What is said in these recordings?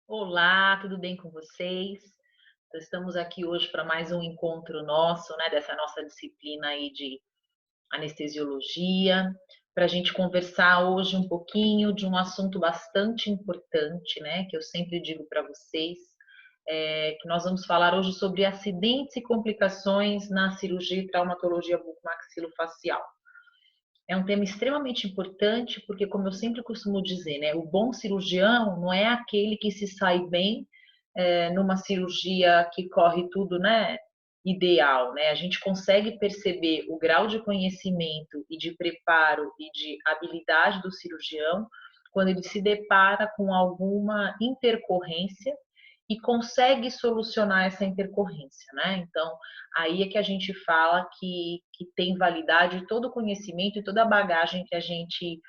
Olá, tudo bem com vocês? Estamos aqui hoje para mais um encontro nosso, né, dessa nossa disciplina aí de anestesiologia, para a gente conversar hoje um pouquinho de um assunto bastante importante, né, que eu sempre digo para vocês, que nós vamos falar hoje sobre acidentes e complicações na cirurgia e traumatologia bucomaxilofacial. É um tema extremamente importante, porque, como eu sempre costumo dizer, né, o bom cirurgião não é aquele que se sai bem numa cirurgia que corre tudo, né, ideal, né? A gente consegue perceber o grau de conhecimento e de preparo e de habilidade do cirurgião quando ele se depara com alguma intercorrência e consegue solucionar essa intercorrência, né? Então, aí é que a gente fala que tem validade todo o conhecimento e toda a bagagem que a gente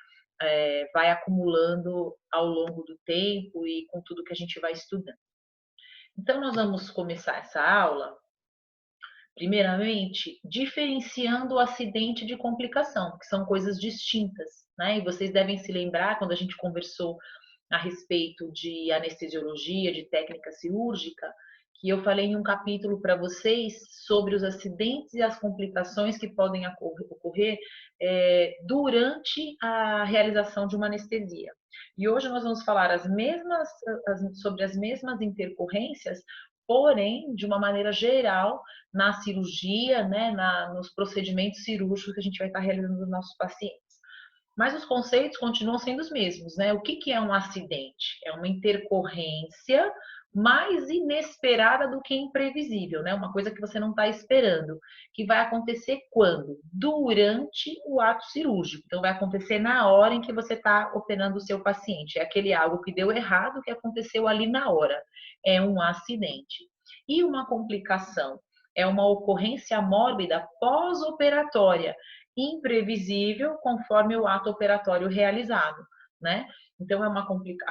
vai acumulando ao longo do tempo e com tudo que a gente vai estudando. Então, nós vamos começar essa aula, primeiramente, diferenciando o acidente de complicação, que são coisas distintas, né? E vocês devem se lembrar, quando a gente conversou a respeito de anestesiologia, de técnica cirúrgica, que eu falei em um capítulo para vocês sobre os acidentes e as complicações que podem ocorrer durante a realização de uma anestesia. E hoje nós vamos falar sobre as mesmas intercorrências, porém, de uma maneira geral, na cirurgia, né, nos procedimentos cirúrgicos que a gente vai estar realizando nos nossos pacientes. Mas os conceitos continuam sendo os mesmos, né? O que é um acidente? É uma intercorrência mais inesperada do que imprevisível, né? Uma coisa que você não está esperando, que vai acontecer quando? Durante o ato cirúrgico. Então, vai acontecer na hora em que você está operando o seu paciente. É aquele algo que deu errado, que aconteceu ali na hora. É um acidente. E uma complicação? É uma ocorrência mórbida pós-operatória, imprevisível conforme o ato operatório realizado, né? Então, a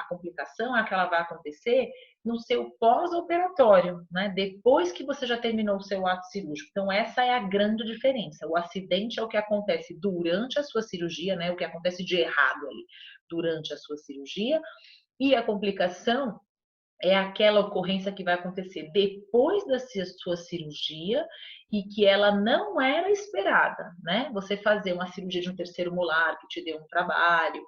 complicação é que ela vai acontecer no seu pós-operatório, né? Depois que você já terminou o seu ato cirúrgico. Então, essa é a grande diferença. O acidente é o que acontece durante a sua cirurgia, né? O que acontece de errado ali durante a sua cirurgia, e a complicação é aquela ocorrência que vai acontecer depois da sua cirurgia e que ela não era esperada, né? Você fazer uma cirurgia de um terceiro molar que te deu um trabalho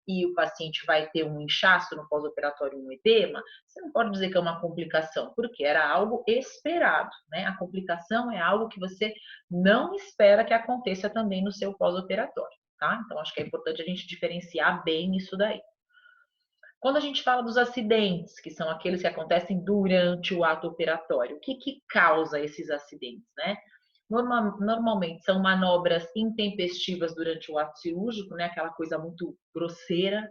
e o paciente vai ter um inchaço no pós-operatório, um edema, você não pode dizer que é uma complicação, porque era algo esperado, né? A complicação é algo que você não espera que aconteça também no seu pós-operatório, tá? Então, acho que é importante a gente diferenciar bem isso daí. Quando a gente fala dos acidentes, que são aqueles que acontecem durante o ato operatório, o que causa esses acidentes, né? Normalmente são manobras intempestivas durante o ato cirúrgico, né? Aquela coisa muito grosseira.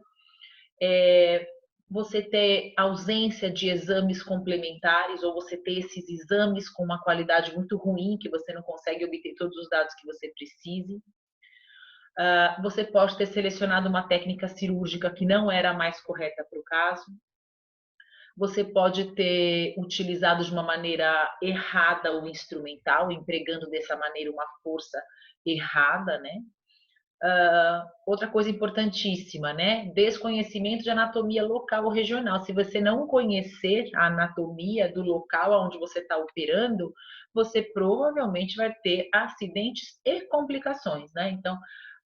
Você ter ausência de exames complementares ou você ter esses exames com uma qualidade muito ruim, que você não consegue obter todos os dados que você precise. Você pode ter selecionado uma técnica cirúrgica que não era a mais correta para o caso. Você pode ter utilizado de uma maneira errada o instrumental, empregando dessa maneira uma força errada, né? Outra coisa importantíssima, né? Desconhecimento de anatomia local ou regional. Se você não conhecer a anatomia do local onde você está operando, você provavelmente vai ter acidentes e complicações, né? Então,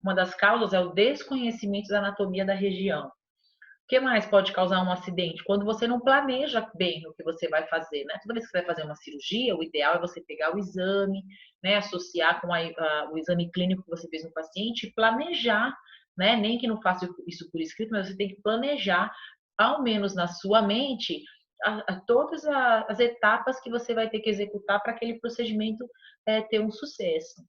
uma das causas é o desconhecimento da anatomia da região. O que mais pode causar um acidente? Quando você não planeja bem o que você vai fazer, né? Toda vez que você vai fazer uma cirurgia, o ideal é você pegar o exame, né? Associar com o exame clínico que você fez no paciente e planejar, né? Nem que não faça isso por escrito, mas você tem que planejar, ao menos na sua mente, todas as etapas que você vai ter que executar para aquele procedimento ter um sucesso.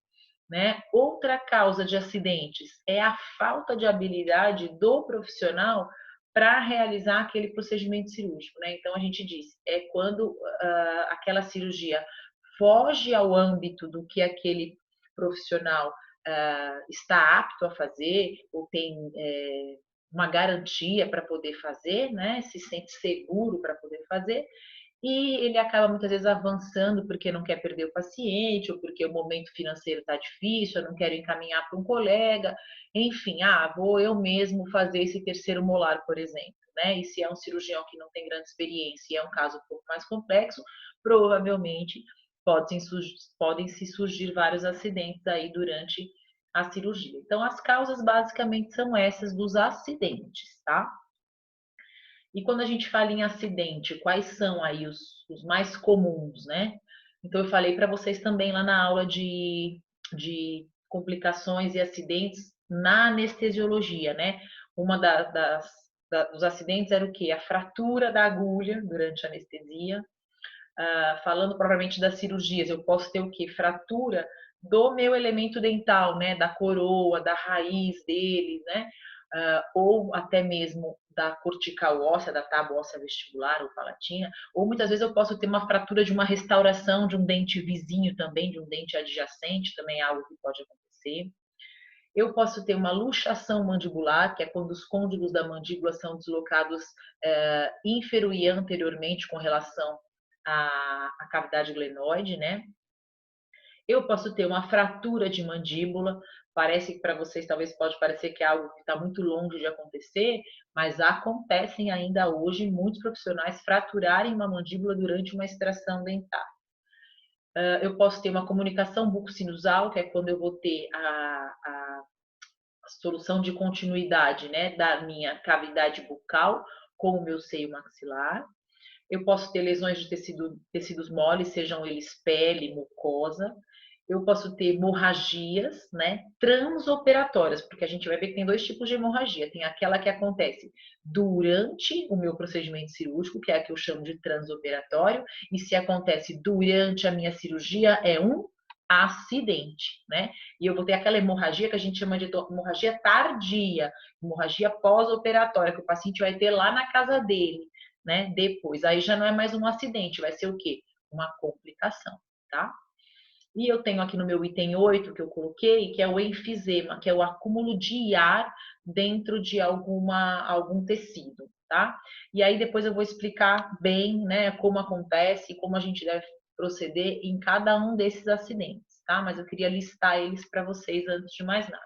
Né? Outra causa de acidentes é a falta de habilidade do profissional para realizar aquele procedimento cirúrgico, né? Então a gente diz, é quando aquela cirurgia foge ao âmbito do que aquele profissional está apto a fazer ou tem uma garantia para poder fazer, né? Se sente seguro para poder fazer, e ele acaba muitas vezes avançando porque não quer perder o paciente, ou porque o momento financeiro está difícil, eu não quero encaminhar para um colega, enfim, vou eu mesmo fazer esse terceiro molar, por exemplo. né? E se é um cirurgião que não tem grande experiência e é um caso um pouco mais complexo, provavelmente podem se surgir vários acidentes aí durante a cirurgia. Então, as causas basicamente são essas dos acidentes, tá? E quando a gente fala em acidente, quais são aí os mais comuns, né? Então, eu falei para vocês também lá na aula de complicações e acidentes na anestesiologia, né? Uma dos acidentes era o quê? A fratura da agulha durante a anestesia. Falando propriamente das cirurgias, eu posso ter o quê? Fratura do meu elemento dental, né? Da coroa, da raiz dele, né? Ou até mesmo da cortical óssea, da tábua óssea vestibular ou palatina, ou muitas vezes eu posso ter uma fratura de uma restauração de um dente vizinho também, de um dente adjacente, também é algo que pode acontecer. Eu posso ter uma luxação mandibular, que é quando os côndigos da mandíbula são deslocados inferior e anteriormente com relação à cavidade glenoide, né? Eu posso ter uma fratura de mandíbula. Parece que para vocês talvez pode parecer que é algo que está muito longe de acontecer, mas acontecem ainda hoje muitos profissionais fraturarem uma mandíbula durante uma extração dentária. Eu posso ter uma comunicação bucosinusal, que é quando eu vou ter a solução de continuidade, né, da minha cavidade bucal com o meu seio maxilar. Eu posso ter lesões de tecidos moles, sejam eles pele, mucosa. Eu posso ter hemorragias, né, transoperatórias, porque a gente vai ver que tem dois tipos de hemorragia. Tem aquela que acontece durante o meu procedimento cirúrgico, que é a que eu chamo de transoperatório, e se acontece durante a minha cirurgia, é um acidente, né? E eu vou ter aquela hemorragia que a gente chama de hemorragia tardia, hemorragia pós-operatória, que o paciente vai ter lá na casa dele, né? Depois, aí já não é mais um acidente, vai ser o quê? Uma complicação, tá? E eu tenho aqui no meu item 8 que eu coloquei, que é o enfisema, que é o acúmulo de ar dentro de algum tecido, tá? E aí depois eu vou explicar bem, né, como acontece e como a gente deve proceder em cada um desses acidentes, tá? Mas eu queria listar eles para vocês antes de mais nada.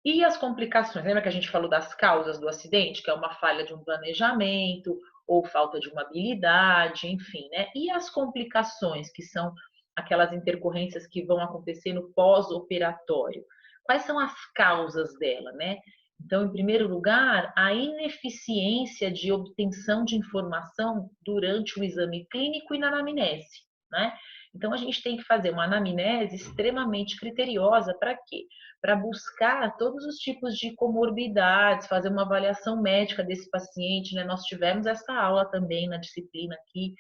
E as complicações? Lembra que a gente falou das causas do acidente, que é uma falha de um planejamento ou falta de uma habilidade, enfim, né? E as complicações, que são aquelas intercorrências que vão acontecer no pós-operatório. Quais são as causas dela, né? Então, em primeiro lugar, a ineficiência de obtenção de informação durante o exame clínico e na anamnese, né? Então, a gente tem que fazer uma anamnese extremamente criteriosa para quê? Para buscar todos os tipos de comorbidades, fazer uma avaliação médica desse paciente, né? Nós tivemos essa aula também na disciplina aqui,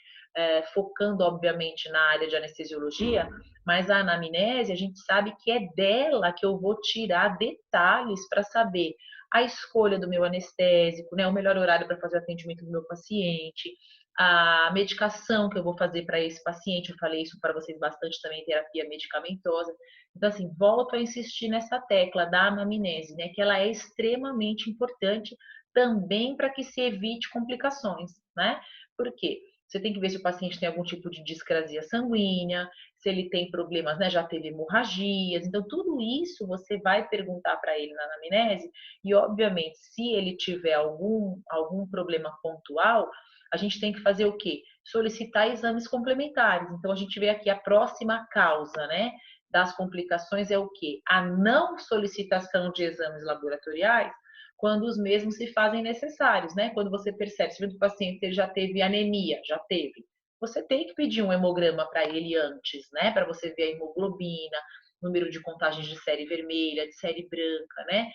focando, obviamente, na área de anestesiologia, mas a anamnese, a gente sabe que é dela que eu vou tirar detalhes para saber a escolha do meu anestésico, né? O melhor horário para fazer o atendimento do meu paciente, a medicação que eu vou fazer para esse paciente, eu falei isso para vocês bastante também, terapia medicamentosa. Então, assim, volto a insistir nessa tecla da anamnese, né? Que ela é extremamente importante também para que se evite complicações, né? Por quê? Você tem que ver se o paciente tem algum tipo de discrasia sanguínea, se ele tem problemas, né? Já teve hemorragias. Então, tudo isso você vai perguntar para ele na anamnese e, obviamente, se ele tiver algum problema pontual, a gente tem que fazer o quê? Solicitar exames complementares. Então, a gente vê aqui a próxima causa, né? Das complicações é o quê? A não solicitação de exames laboratoriais quando os mesmos se fazem necessários, né? Quando você percebe, se o paciente já teve anemia, já teve, você tem que pedir um hemograma para ele antes, né? Para você ver a hemoglobina, número de contagens de série vermelha, de série branca, né?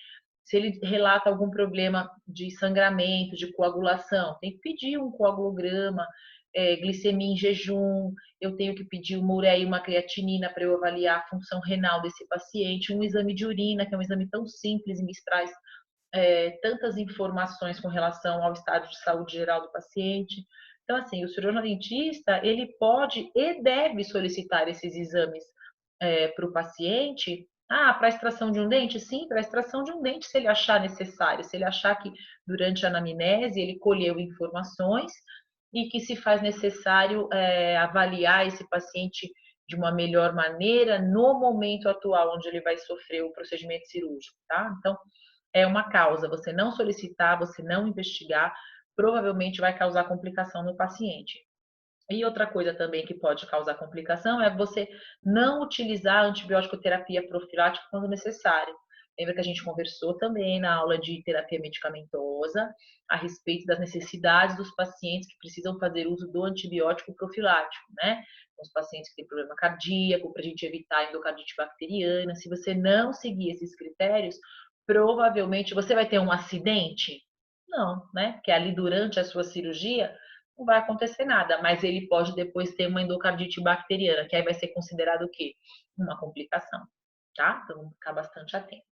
Se ele relata algum problema de sangramento, de coagulação, tem que pedir um coagulograma, glicemia em jejum, eu tenho que pedir uma ureia e uma creatinina para eu avaliar a função renal desse paciente, um exame de urina, que é um exame tão simples e me traz tantas informações com relação ao estado de saúde geral do paciente. Então, assim, o cirurgião dentista, ele pode e deve solicitar esses exames para o paciente. Para extração de um dente? Sim, para extração de um dente, se ele achar necessário, se ele achar que durante a anamnese ele colheu informações e que se faz necessário avaliar esse paciente de uma melhor maneira no momento atual onde ele vai sofrer o procedimento cirúrgico, tá? Então, é uma causa. Você não solicitar, você não investigar, provavelmente vai causar complicação no paciente. E outra coisa também que pode causar complicação é você não utilizar a antibiótico terapia profilática quando necessário. Lembra que a gente conversou também na aula de terapia medicamentosa a respeito das necessidades dos pacientes que precisam fazer uso do antibiótico profilático, né? Os pacientes que têm problema cardíaco, para a gente evitar a endocardite bacteriana. Se você não seguir esses critérios, provavelmente você vai ter um acidente? Não, né? Porque ali durante a sua cirurgia não vai acontecer nada, mas ele pode depois ter uma endocardite bacteriana, que aí vai ser considerado o quê? Uma complicação, tá? Então vamos ficar bastante atento.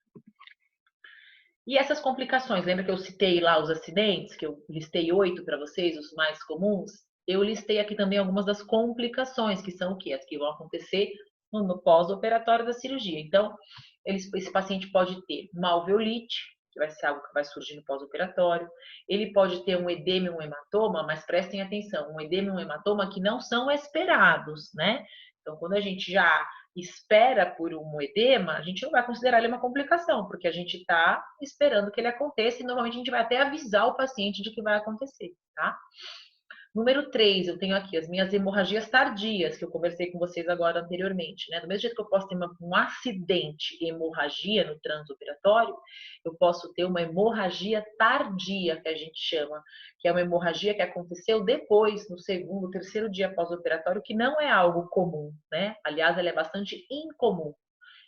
E essas complicações, lembra que eu citei lá os acidentes, que eu listei 8 para vocês, os mais comuns? Eu listei aqui também algumas das complicações, que são o quê? As que vão acontecer no pós-operatório da cirurgia. Então, esse paciente pode ter uma alveolite, que vai ser algo que vai surgir no pós-operatório. Ele pode ter um edema e um hematoma, mas prestem atenção, um edema e um hematoma que não são esperados, né? Então, quando a gente já espera por um edema, a gente não vai considerar ele uma complicação, porque a gente está esperando que ele aconteça e normalmente a gente vai até avisar o paciente de que vai acontecer, tá? Número 3, eu tenho aqui as minhas hemorragias tardias, que eu conversei com vocês agora anteriormente, né? Do mesmo jeito que eu posso ter um acidente e hemorragia no transoperatório, eu posso ter uma hemorragia tardia, que a gente chama, que é uma hemorragia que aconteceu depois, no segundo, terceiro dia pós-operatório, que não é algo comum, né? Aliás, ela é bastante incomum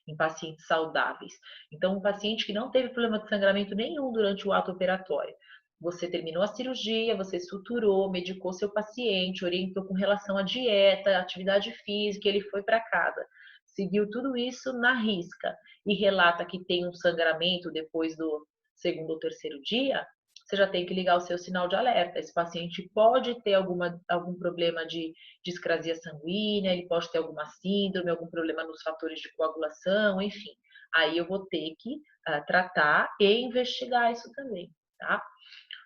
em pacientes saudáveis. Então, um paciente que não teve problema de sangramento nenhum durante o ato operatório, você terminou a cirurgia, você suturou, medicou seu paciente, orientou com relação à dieta, atividade física, ele foi para casa. Seguiu tudo isso na risca e relata que tem um sangramento depois do segundo ou terceiro dia, você já tem que ligar o seu sinal de alerta. Esse paciente pode ter algum problema de discrasia sanguínea, ele pode ter alguma síndrome, algum problema nos fatores de coagulação, enfim. Aí eu vou ter que tratar e investigar isso também, tá?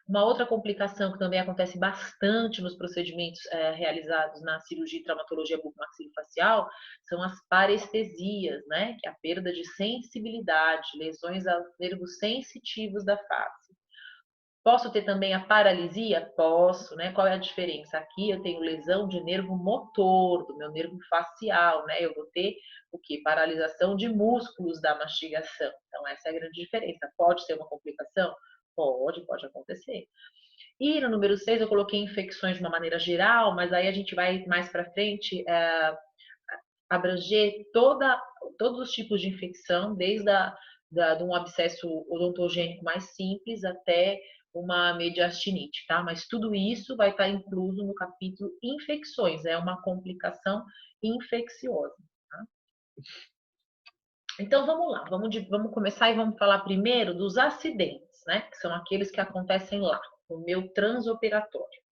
Uma outra complicação que também acontece bastante nos procedimentos realizados na cirurgia e traumatologia bucomaxilofacial são as parestesias, né? Que é a perda de sensibilidade, lesões aos nervos sensitivos da face. Posso ter também a paralisia? Posso, né? Qual é a diferença? Aqui eu tenho lesão de nervo motor, do meu nervo facial, né? Eu vou ter o quê? Paralisação de músculos da mastigação. Então, essa é a grande diferença. Pode ser uma complicação? Pode acontecer. E no número 6 eu coloquei infecções de uma maneira geral, mas aí a gente vai mais para frente abranger todos os tipos de infecção, desde de um abscesso odontogênico mais simples até uma mediastinite, tá? Mas tudo isso vai estar incluso no capítulo infecções, é uma complicação infecciosa, tá? Então vamos lá, vamos começar e vamos falar primeiro dos acidentes, né? Que são aqueles que acontecem lá, no meu transoperatório.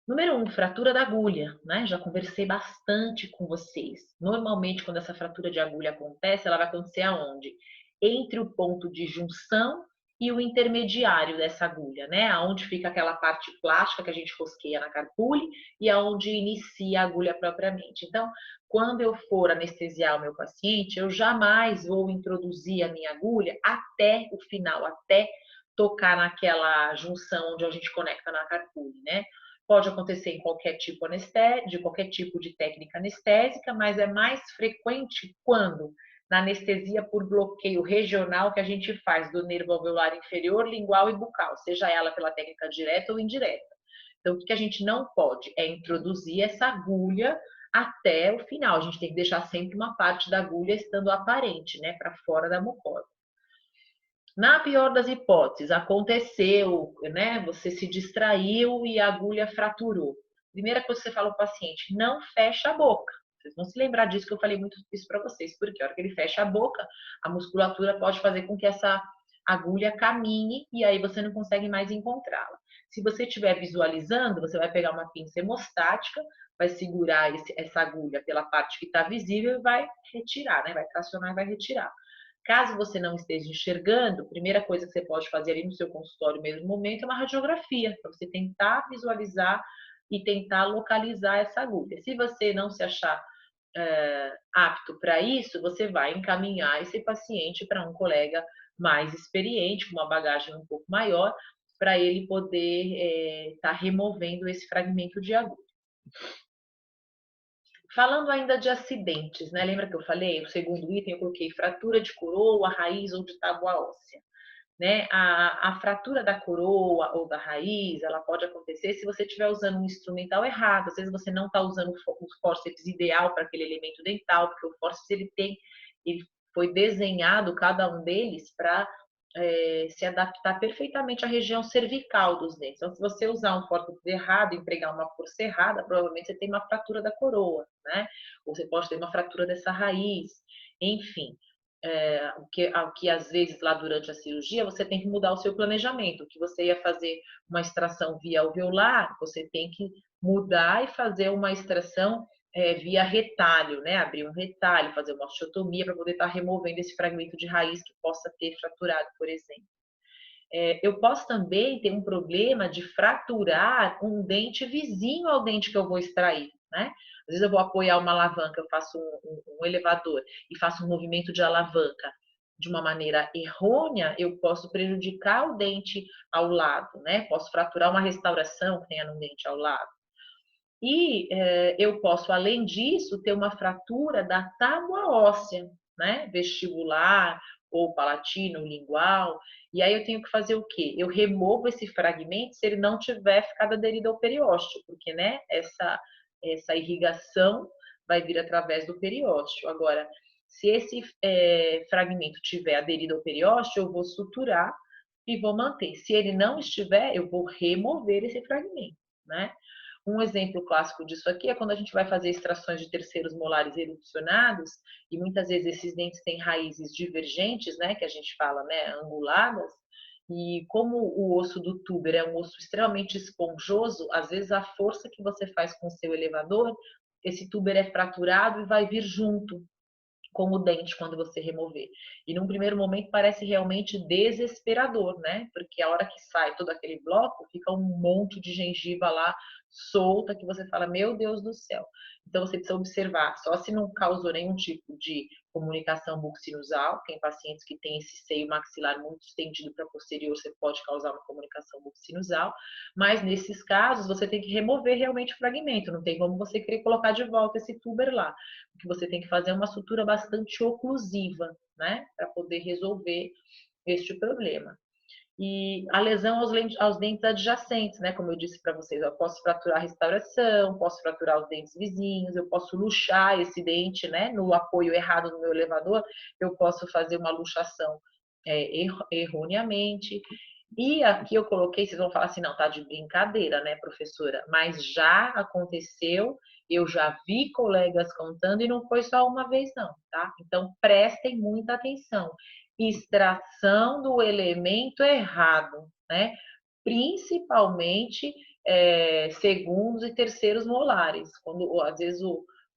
Número 1, fratura da agulha, né? Já conversei bastante com vocês. Normalmente, quando essa fratura de agulha acontece, ela vai acontecer aonde? Entre o ponto de junção e o intermediário dessa agulha, né? Aonde fica aquela parte plástica que a gente rosqueia na carpule e aonde inicia a agulha propriamente. Então, quando eu for anestesiar o meu paciente, eu jamais vou introduzir a minha agulha até o final, até tocar naquela junção onde a gente conecta na carpule, né? Pode acontecer em qualquer tipo de qualquer tipo de técnica anestésica, mas é mais frequente quando na anestesia por bloqueio regional que a gente faz do nervo alveolar inferior, lingual e bucal, seja ela pela técnica direta ou indireta. Então, o que a gente não pode é introduzir essa agulha até o final. A gente tem que deixar sempre uma parte da agulha estando aparente, né, para fora da mucosa. Na pior das hipóteses, aconteceu, né? Você se distraiu e a agulha fraturou. Primeira coisa que você fala ao paciente, não fecha a boca. Vocês vão se lembrar disso que eu falei muito isso para vocês, porque a hora que ele fecha a boca, a musculatura pode fazer com que essa agulha caminhe e aí você não consegue mais encontrá-la. Se você estiver visualizando, você vai pegar uma pinça hemostática, vai segurar essa agulha pela parte que está visível e vai retirar, né? Vai tracionar e vai retirar. Caso você não esteja enxergando, a primeira coisa que você pode fazer ali no seu consultório no mesmo momento é uma radiografia, para você tentar visualizar e tentar localizar essa agulha. Se você não se achar apto para isso, você vai encaminhar esse paciente para um colega mais experiente, com uma bagagem um pouco maior, para ele poder estar removendo esse fragmento de agulha. Falando ainda de acidentes, né? Lembra que eu falei? O segundo item eu coloquei fratura de coroa, raiz ou de tábua óssea. Né? A fratura da coroa ou da raiz, ela pode acontecer se você estiver usando um instrumental errado. Às vezes você não está usando o fórceps ideal para aquele elemento dental, porque o fórceps ele foi desenhado, cada um deles, para se adaptar perfeitamente à região cervical dos dentes. Então, se você usar um fórceps errado, empregar uma força errada, provavelmente você tem uma fratura da coroa, né? Ou você pode ter uma fratura dessa raiz, enfim. O que às vezes lá durante a cirurgia você tem que mudar o seu planejamento. O que você ia fazer uma extração via alveolar, você tem que mudar e fazer uma extração via retalho, né? Abrir um retalho, fazer uma osteotomia para poder estar removendo esse fragmento de raiz que possa ter fraturado, por exemplo. Eu posso também ter um problema de fraturar um dente vizinho ao dente que eu vou extrair, né? Às vezes eu vou apoiar uma alavanca, eu faço um elevador e faço um movimento de alavanca de uma maneira errônea, eu posso prejudicar o dente ao lado, né? Posso fraturar uma restauração que tenha no dente ao lado. E eu posso, além disso, ter uma fratura da tábua óssea, né? Vestibular ou palatino, ou lingual. E aí eu tenho que fazer o quê? Eu removo esse fragmento se ele não tiver ficado aderido ao periósteo, porque, né, essa irrigação vai vir através do periósteo. Agora, se esse fragmento tiver aderido ao periósteo, eu vou suturar e vou manter. Se ele não estiver, eu vou remover esse fragmento, né? Um exemplo clássico disso aqui é quando a gente vai fazer extrações de terceiros molares erupcionados, e muitas vezes esses dentes têm raízes divergentes, né, que a gente fala, né, anguladas, e como o osso do túber é um osso extremamente esponjoso, às vezes a força que você faz com o seu elevador, esse túber é fraturado e vai vir junto com o dente quando você remover. E num primeiro momento parece realmente desesperador, né? Porque a hora que sai todo aquele bloco, fica um monte de gengiva lá solta que você fala, meu Deus do céu. Então você precisa observar, só se não causou nenhum tipo de comunicação buccinusal, tem pacientes que têm esse seio maxilar muito estendido para posterior, você pode causar uma comunicação buccinusal, mas nesses casos você tem que remover realmente o fragmento, não tem como você querer colocar de volta esse tuber lá. O que você tem que fazer é uma sutura bastante oclusiva, né, para poder resolver este problema. E a lesão aos dentes adjacentes, né? Como eu disse para vocês, eu posso fraturar a restauração, posso fraturar os dentes vizinhos, eu posso luxar esse dente, né? No apoio errado no meu elevador, eu posso fazer uma luxação erroneamente. E aqui eu coloquei, vocês vão falar assim, não, tá de brincadeira, né, professora? Mas já aconteceu, eu já vi colegas contando e não foi só uma vez, não, tá? Então prestem muita atenção. Extração do elemento errado, né? Principalmente segundos e terceiros molares, quando às vezes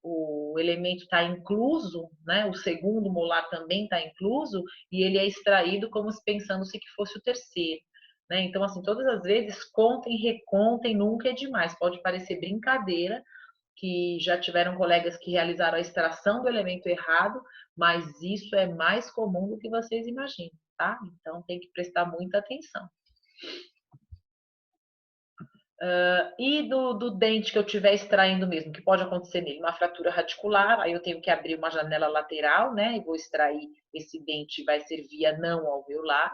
o elemento está incluso, né? O segundo molar também está incluso e ele é extraído como se pensando-se que fosse o terceiro. Né? Então, assim, todas as vezes contem, recontem, nunca é demais. Pode parecer brincadeira, que já tiveram colegas que realizaram a extração do elemento errado, mas isso é mais comum do que vocês imaginam, tá? Então tem que prestar muita atenção. E do dente que eu estiver extraindo mesmo, que pode acontecer nele, uma fratura radicular, aí eu tenho que abrir uma janela lateral, né? E vou extrair esse dente, vai ser via não alveolar.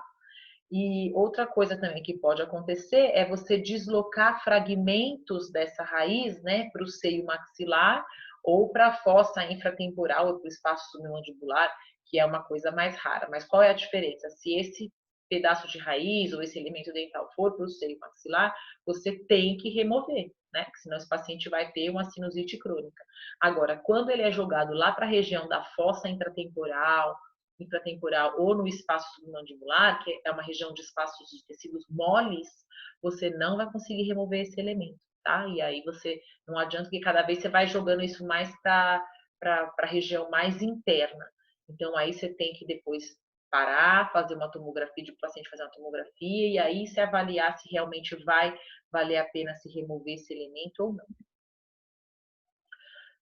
E outra coisa também que pode acontecer é você deslocar fragmentos dessa raiz, né, para o seio maxilar ou para a fossa infratemporal ou para o espaço submandibular, que é uma coisa mais rara. Mas qual é a diferença? Se esse pedaço de raiz ou esse elemento dental for para o seio maxilar, você tem que remover, né? Porque senão esse paciente vai ter uma sinusite crônica. Agora, quando ele é jogado lá para a região da fossa intratemporal ou no espaço submandibular, que é uma região de espaços de tecidos moles, você não vai conseguir remover esse elemento, tá? E aí você, não adianta que cada vez você vai jogando isso mais para a região mais interna. Então aí você tem que depois parar, fazer uma tomografia, de o paciente fazer uma tomografia, e aí se avaliar se realmente vai valer a pena se remover esse elemento ou não.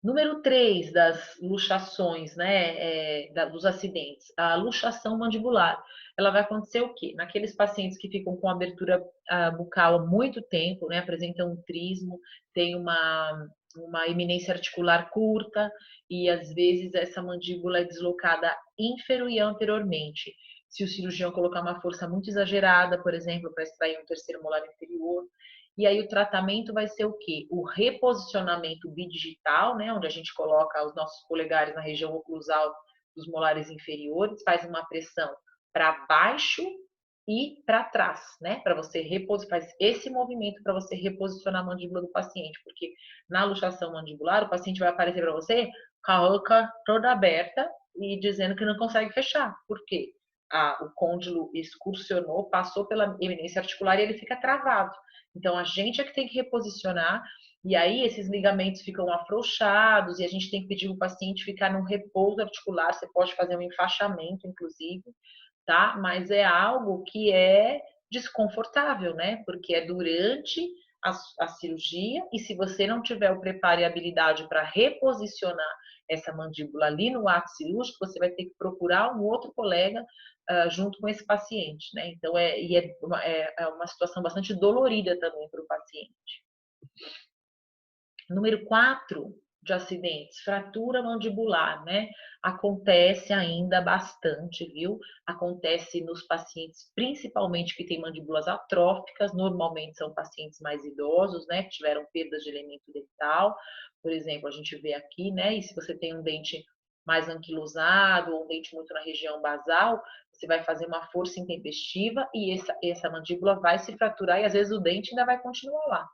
Número 3 das luxações, né, dos acidentes, a luxação mandibular. Ela vai acontecer o quê? Naqueles pacientes que ficam com abertura bucal há muito tempo, né, apresentam um trismo, tem uma eminência articular curta e às vezes essa mandíbula é deslocada infero e anteriormente. Se o cirurgião colocar uma força muito exagerada, por exemplo, para extrair um terceiro molar inferior, e aí o tratamento vai ser o quê? O reposicionamento bidigital, né, onde a gente coloca os nossos polegares na região oclusal dos molares inferiores, faz uma pressão para baixo e para trás, né? Para você faz esse movimento para você reposicionar a mandíbula do paciente, porque na luxação mandibular o paciente vai aparecer para você com a boca toda aberta e dizendo que não consegue fechar. Por quê? O côndilo excursionou, passou pela eminência articular e ele fica travado. Então a gente é que tem que reposicionar, e aí esses ligamentos ficam afrouxados e a gente tem que pedir o paciente ficar num repouso articular. Você pode fazer um enfaixamento, inclusive, tá? Mas é algo que é desconfortável, né? Porque é durante a cirurgia, e se você não tiver o preparo e habilidade para reposicionar essa mandíbula ali no ato cirúrgico, você vai ter que procurar um outro colega junto com esse paciente, né? Então, é uma situação bastante dolorida também para o paciente. Número 4 de acidentes, fratura mandibular, né? Acontece ainda bastante, viu? Acontece nos pacientes, principalmente que têm mandíbulas atróficas, normalmente são pacientes mais idosos, né? Que tiveram perdas de elemento dental, por exemplo, a gente vê aqui, né? E se você tem um dente mais anquilosado ou um dente muito na região basal, você vai fazer uma força intempestiva e essa mandíbula vai se fraturar e às vezes o dente ainda vai continuar lá.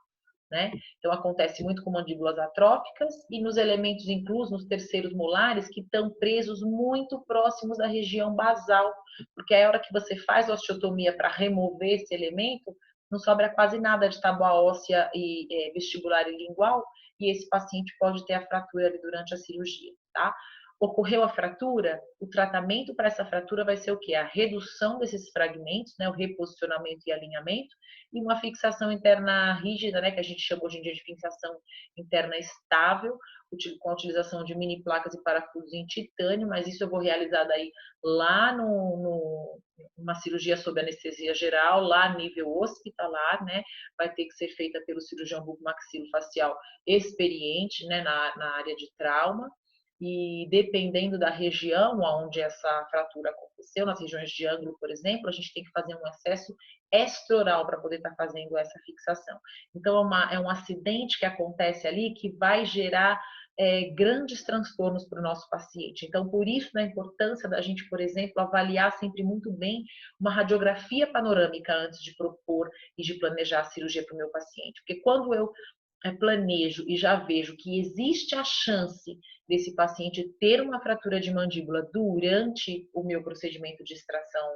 Né? Então, acontece muito com mandíbulas atróficas e nos elementos inclusos, nos terceiros molares, que estão presos muito próximos da região basal, porque a hora que você faz a osteotomia para remover esse elemento, não sobra quase nada de tábua óssea e vestibular e lingual, e esse paciente pode ter a fratura ali durante a cirurgia, tá? Ocorreu a fratura, o tratamento para essa fratura vai ser o quê? A redução desses fragmentos, né, o reposicionamento e alinhamento, e uma fixação interna rígida, né, que a gente chama hoje em dia de fixação interna estável, com a utilização de mini placas e parafusos em titânio, mas isso eu vou realizar daí lá numa cirurgia sob anestesia geral, lá a nível hospitalar, né, vai ter que ser feita pelo cirurgião bucomaxilofacial experiente, né, na área de trauma, e dependendo da região onde essa fratura aconteceu, nas regiões de ângulo, por exemplo, a gente tem que fazer um acesso extraoral para poder estar fazendo essa fixação. Então, é um acidente que acontece ali que vai gerar grandes transtornos para o nosso paciente. Então, por isso, a importância da gente, por exemplo, avaliar sempre muito bem uma radiografia panorâmica antes de propor e de planejar a cirurgia para o meu paciente. Porque quando eu planejo e já vejo que existe a chance desse paciente ter uma fratura de mandíbula durante o meu procedimento de extração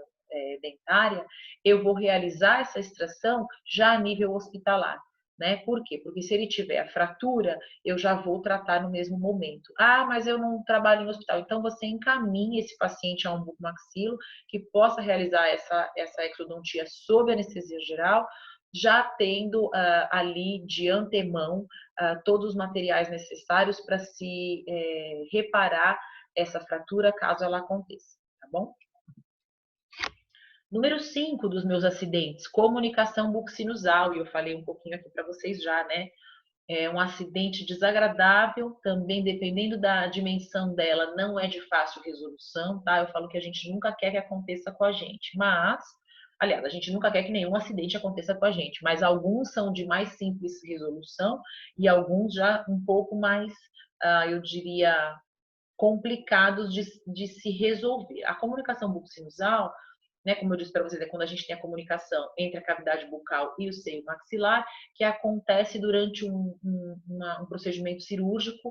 dentária, eu vou realizar essa extração já a nível hospitalar. Né? Por quê? Porque se ele tiver a fratura, eu já vou tratar no mesmo momento. Ah, mas eu não trabalho em hospital. Então, você encaminha esse paciente a um bucomaxilo que possa realizar essa exodontia sob anestesia geral, já tendo ali de antemão todos os materiais necessários para se reparar essa fratura caso ela aconteça, tá bom? Número 5 dos meus acidentes, comunicação buccinusal, e eu falei um pouquinho aqui para vocês já, né? É um acidente desagradável, também dependendo da dimensão dela, não é de fácil resolução, tá? Eu falo que a gente nunca quer que aconteça com a gente, mas, aliás, a gente nunca quer que nenhum acidente aconteça com a gente, mas alguns são de mais simples resolução e alguns já um pouco mais, eu diria, complicados de se resolver. A comunicação buccinusal, né, como eu disse para vocês, é quando a gente tem a comunicação entre a cavidade bucal e o seio maxilar, que acontece durante um procedimento cirúrgico.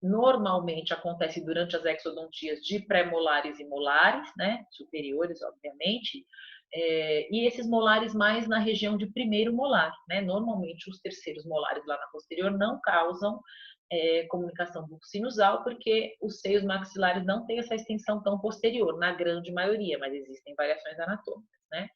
Normalmente acontece durante as exodontias de pré-molares e molares, né, superiores, obviamente, e esses molares mais na região de primeiro molar, né? Normalmente os terceiros molares lá na posterior não causam comunicação buccinusal, porque os seios maxilares não têm essa extensão tão posterior, na grande maioria, mas existem variações anatômicas, né?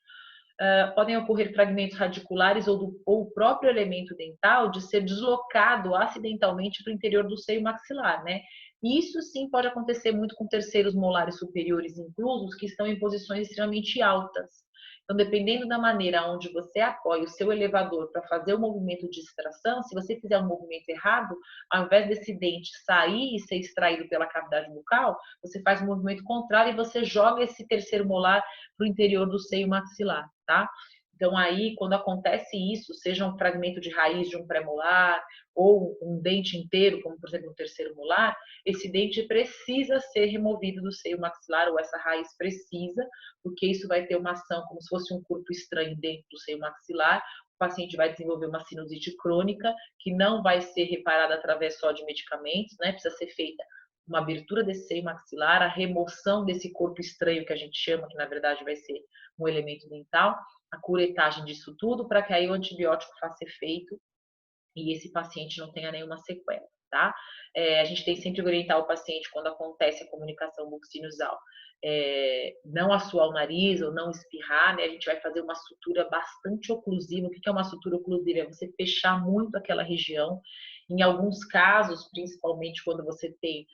podem ocorrer fragmentos radiculares ou o próprio elemento dental de ser deslocado acidentalmente para o interior do seio maxilar, né? Isso sim pode acontecer muito com terceiros molares superiores inclusos, que estão em posições extremamente altas. Então, dependendo da maneira onde você apoia o seu elevador para fazer o movimento de extração, se você fizer um movimento errado, ao invés desse dente sair e ser extraído pela cavidade bucal, você faz um movimento contrário e você joga esse terceiro molar para o interior do seio maxilar, tá? Então, aí, quando acontece isso, seja um fragmento de raiz de um pré-molar ou um dente inteiro, como por exemplo um terceiro molar, esse dente precisa ser removido do seio maxilar, ou essa raiz precisa, porque isso vai ter uma ação como se fosse um corpo estranho dentro do seio maxilar. O paciente vai desenvolver uma sinusite crônica, que não vai ser reparada através só de medicamentos, né? Precisa ser feita uma abertura desse seio maxilar, a remoção desse corpo estranho que a gente chama, que na verdade vai ser um elemento dental, a curetagem disso tudo, para que aí o antibiótico faça efeito e esse paciente não tenha nenhuma sequela, tá? A gente tem sempre que orientar o paciente quando acontece a comunicação bucosinusal. Não assoar o nariz ou não espirrar, né? A gente vai fazer uma sutura bastante oclusiva. O que é uma sutura oclusiva? É você fechar muito aquela região. Em alguns casos, principalmente quando você tem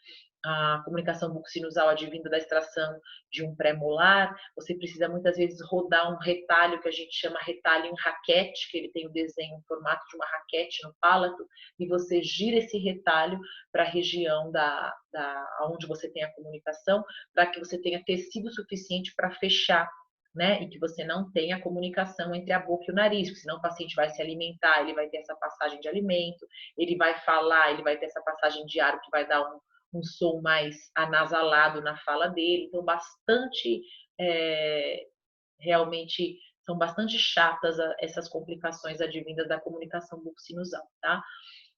a comunicação bucosinusal advinda da extração de um pré-molar, você precisa muitas vezes rodar um retalho que a gente chama retalho em raquete, que ele tem o desenho em formato de uma raquete no palato, e você gira esse retalho para a região onde você tem a comunicação, para que você tenha tecido suficiente para fechar, né? E que você não tenha comunicação entre a boca e o nariz, porque senão o paciente vai se alimentar, ele vai ter essa passagem de alimento, ele vai falar, ele vai ter essa passagem de ar que vai dar um som mais anasalado na fala dele. Então, realmente são bastante chatas essas complicações advindas da comunicação bucosinusal, tá?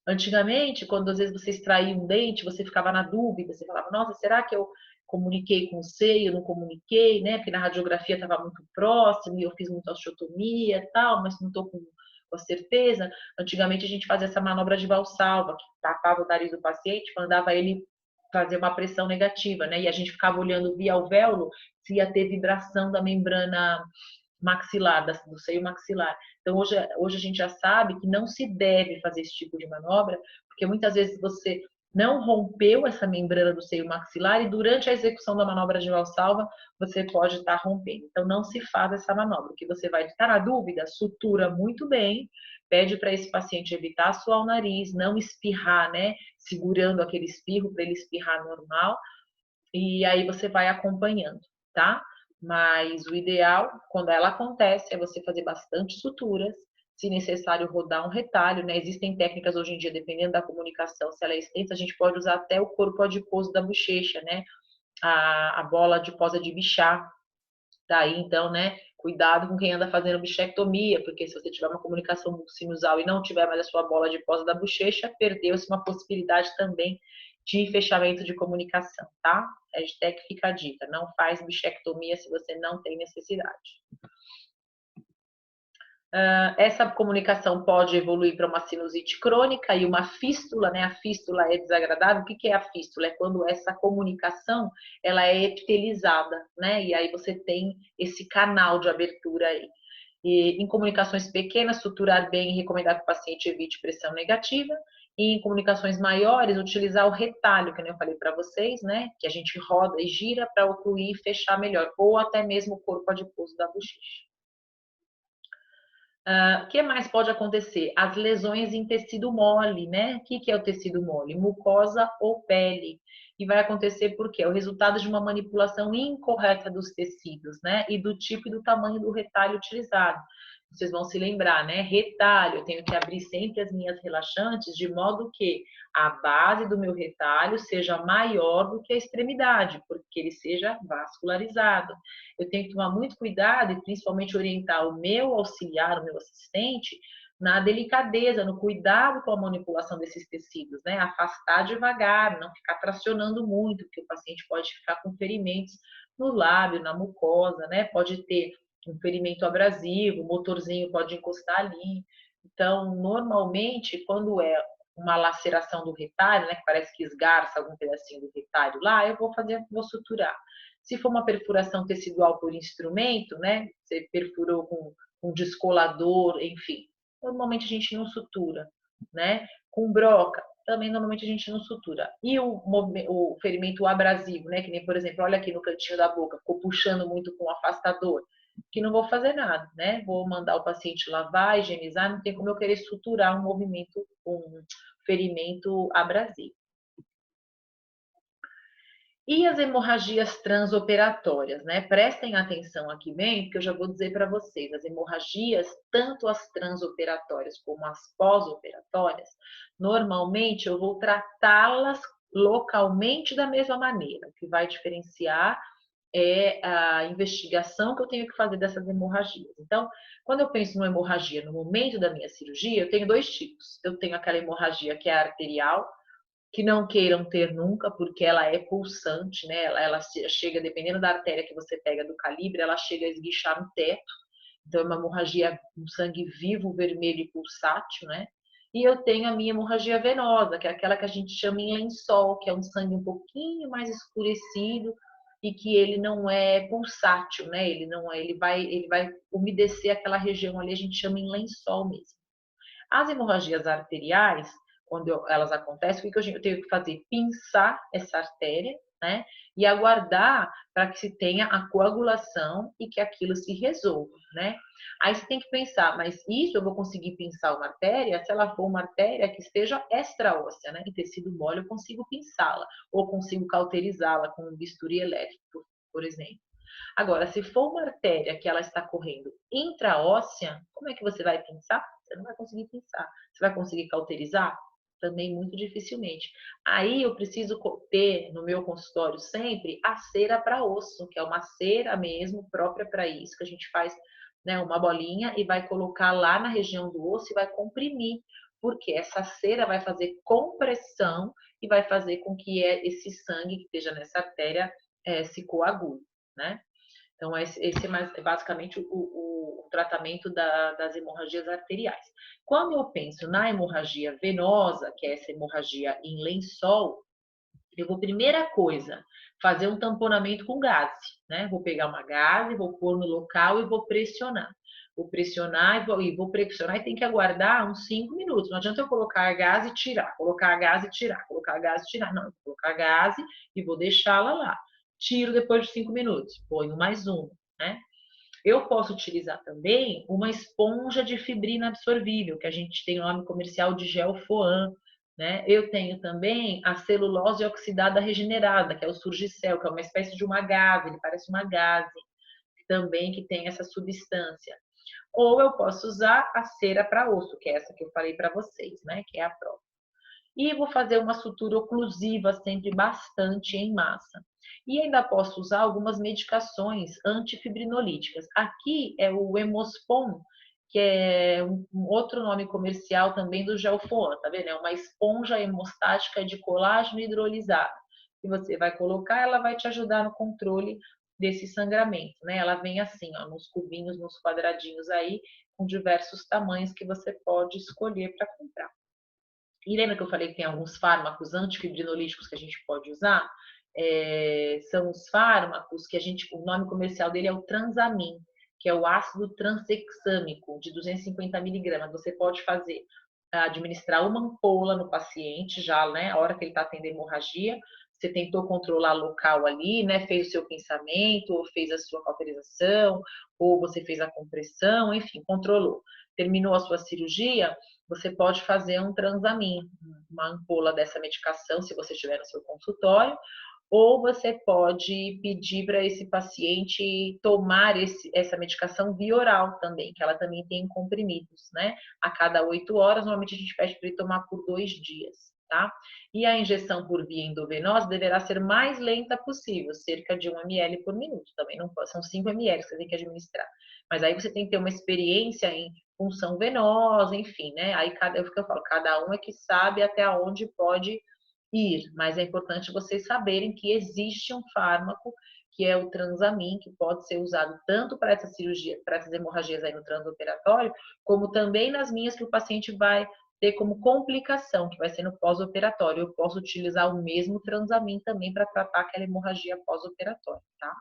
Antigamente, quando às vezes você extraía um dente, você ficava na dúvida, você falava, nossa, será que eu comuniquei com o seio, não comuniquei, né? Porque na radiografia estava muito próximo e eu fiz muita osteotomia e tal, mas não estou com a certeza. Antigamente a gente fazia essa manobra de Valsalva, que tapava o nariz do paciente, mandava ele fazer uma pressão negativa, né? E a gente ficava olhando via alvéolo se ia ter vibração da membrana maxilar, do seio maxilar. Então, hoje a gente já sabe que não se deve fazer esse tipo de manobra, porque muitas vezes você não rompeu essa membrana do seio maxilar e durante a execução da manobra de Valsalva você pode estar rompendo. Então, não se faz essa manobra. O que você vai estar na dúvida, sutura muito bem, pede para esse paciente evitar suar o nariz, não espirrar, né? Segurando aquele espirro para ele espirrar normal, e aí você vai acompanhando, tá? Mas o ideal, quando ela acontece, é você fazer bastante suturas, se necessário rodar um retalho, né? Existem técnicas hoje em dia, dependendo da comunicação, se ela é extensa, a gente pode usar até o corpo adiposo da bochecha, né? A bola adiposa de Bichat. Daí, então, né, cuidado com quem anda fazendo bichectomia, porque se você tiver uma comunicação sinusal e não tiver mais a sua bola adiposa da bochecha, perdeu-se uma possibilidade também de fechamento de comunicação, tá? Hashtag fica a dica, não faz bichectomia se você não tem necessidade. Essa comunicação pode evoluir para uma sinusite crônica e uma fístula, né? A fístula é desagradável. O que é a fístula? É quando essa comunicação ela é epitelizada, né? E aí você tem esse canal de abertura aí. E em comunicações pequenas, suturar bem e recomendar que o paciente evite pressão negativa. E em comunicações maiores, utilizar o retalho, que eu falei para vocês, né? Que a gente roda e gira para ocluir e fechar melhor, ou até mesmo o corpo adiposo da bochecha. O que mais pode acontecer? As lesões em tecido mole, né? O que é o tecido mole? Mucosa ou pele. E vai acontecer porque é o resultado de uma manipulação incorreta dos tecidos, né? E do tipo e do tamanho do retalho utilizado. Vocês vão se lembrar, né? Retalho, eu tenho que abrir sempre as minhas relaxantes de modo que a base do meu retalho seja maior do que a extremidade, porque ele seja vascularizado. Eu tenho que tomar muito cuidado e principalmente orientar o meu auxiliar, o meu assistente, na delicadeza, no cuidado com a manipulação desses tecidos, né? Afastar devagar, não ficar tracionando muito, porque o paciente pode ficar com ferimentos no lábio, na mucosa, né? Pode ter um ferimento abrasivo, o motorzinho pode encostar ali. Então, normalmente, quando é uma laceração do retalho, né, que parece que esgarça algum pedacinho do retalho lá, eu vou suturar. Se for uma perfuração tecidual por instrumento, né? Você perfurou com um descolador, enfim. Normalmente a gente não sutura, né? Com broca, também normalmente a gente não sutura. E o ferimento abrasivo, né? Que nem, por exemplo, olha aqui no cantinho da boca, ficou puxando muito com o afastador, que não vou fazer nada, né? Vou mandar o paciente lavar, higienizar, não tem como eu querer suturar um movimento, um ferimento abrasivo. E as hemorragias transoperatórias, né? Prestem atenção aqui bem, porque eu já vou dizer para vocês, as hemorragias, tanto as transoperatórias como as pós-operatórias, normalmente eu vou tratá-las localmente da mesma maneira. O que vai diferenciar é a investigação que eu tenho que fazer dessas hemorragias. Então, quando eu penso numa hemorragia no momento da minha cirurgia, eu tenho dois tipos. Eu tenho aquela hemorragia que é arterial, que não queiram ter nunca, porque ela é pulsante, né? Ela chega, dependendo da artéria que você pega, do calibre, ela chega a esguichar no teto. Então, é uma hemorragia, um sangue vivo, vermelho e pulsátil, né? E eu tenho a minha hemorragia venosa, que é aquela que a gente chama em lençol, que é um sangue um pouquinho mais escurecido e que ele não é pulsátil, né? Ele não é, ele vai umedecer aquela região ali, a gente chama em lençol mesmo. As hemorragias arteriais, quando elas acontecem, o que eu tenho que fazer? Pinçar essa artéria, né? E aguardar para que se tenha a coagulação e que aquilo se resolva, né? Aí você tem que pensar, mas isso eu vou conseguir pinçar uma artéria se ela for uma artéria que esteja extraóssea, né? Em tecido mole eu consigo pinçá-la, ou consigo cauterizá-la com um bisturi elétrico, por exemplo. Agora, se for uma artéria que ela está correndo intraóssea, como é que você vai pinçar? Você não vai conseguir pinçar. Você vai conseguir cauterizar? Também muito dificilmente. Aí eu preciso ter no meu consultório sempre a cera para osso, que é uma cera mesmo própria para isso, que a gente faz, né, uma bolinha e vai colocar lá na região do osso e vai comprimir, porque essa cera vai fazer compressão e vai fazer com que esse sangue que esteja nessa artéria se coagule, né? Então, esse é basicamente o tratamento das hemorragias arteriais. Quando eu penso na hemorragia venosa, que é essa hemorragia em lençol, eu vou, primeira coisa, fazer um tamponamento com gaze, né? Vou pegar uma gaze, vou pôr no local e vou pressionar. Vou pressionar e vou pressionar e tem que aguardar uns 5 minutos. Não adianta eu colocar gás e tirar, colocar gás e tirar, colocar gás e tirar. Não, eu vou colocar gás e vou deixá-la lá. Tiro depois de 5 minutos, ponho mais um, né? Eu posso utilizar também uma esponja de fibrina absorvível, que a gente tem o nome comercial de gel Foam, né? Eu tenho também a celulose oxidada regenerada, que é o Surgicel, que é uma espécie de uma gaze, ele parece uma gaze, também que tem essa substância. Ou eu posso usar a cera para osso, que é essa que eu falei para vocês, né? Que é a própria. E vou fazer uma sutura oclusiva sempre bastante em massa. E ainda posso usar algumas medicações antifibrinolíticas. Aqui é o Hemospon, que é um outro nome comercial também do Gelfoam, tá vendo? É uma esponja hemostática de colágeno hidrolisado. Que você vai colocar, ela vai te ajudar no controle desse sangramento, né? Ela vem assim, ó, nos cubinhos, nos quadradinhos aí, com diversos tamanhos que você pode escolher para comprar. E lembra que eu falei que tem alguns fármacos antifibrinolíticos que a gente pode usar? São os fármacos que o nome comercial dele é o Transamin, que é o ácido transexâmico de 250 miligramas. Você pode administrar uma ampola no paciente já, né? A hora que ele está tendo hemorragia, você tentou controlar local ali, né? Fez o seu pensamento, ou fez a sua cauterização, ou você fez a compressão, enfim, controlou. Terminou a sua cirurgia, você pode fazer um Transamin, uma ampola dessa medicação, se você estiver no seu consultório, ou você pode pedir para esse paciente tomar essa medicação via oral também, que ela também tem comprimidos, né? A cada 8 horas, normalmente a gente pede para ele tomar por 2 dias, tá? E a injeção por via endovenosa deverá ser mais lenta possível, cerca de 1 ml por minuto, também não são 5 ml que você tem que administrar. Mas aí você tem que ter uma experiência em punção venosa, enfim, né? Aí é o que eu falo, cada um é que sabe até onde pode ir, mas é importante vocês saberem que existe um fármaco que é o Transamin, que pode ser usado tanto para essa cirurgia, para essas hemorragias aí no transoperatório, como também nas minhas que o paciente vai ter como complicação, que vai ser no pós-operatório. Eu posso utilizar o mesmo Transamin também para tratar aquela hemorragia pós-operatória, tá?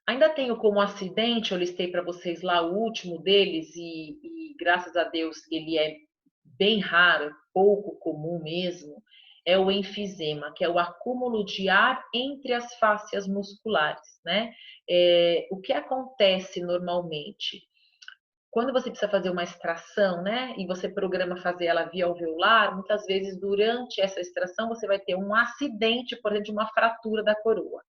Ainda tenho como acidente, eu listei para vocês lá o último deles, e graças a Deus ele é bem raro, pouco comum mesmo, é o enfisema, que é o acúmulo de ar entre as fáscias musculares, né? O que acontece normalmente? Quando você precisa fazer uma extração, né, e você programa fazer ela via alveolar, muitas vezes durante essa extração você vai ter um acidente, por exemplo, de uma fratura da coroa.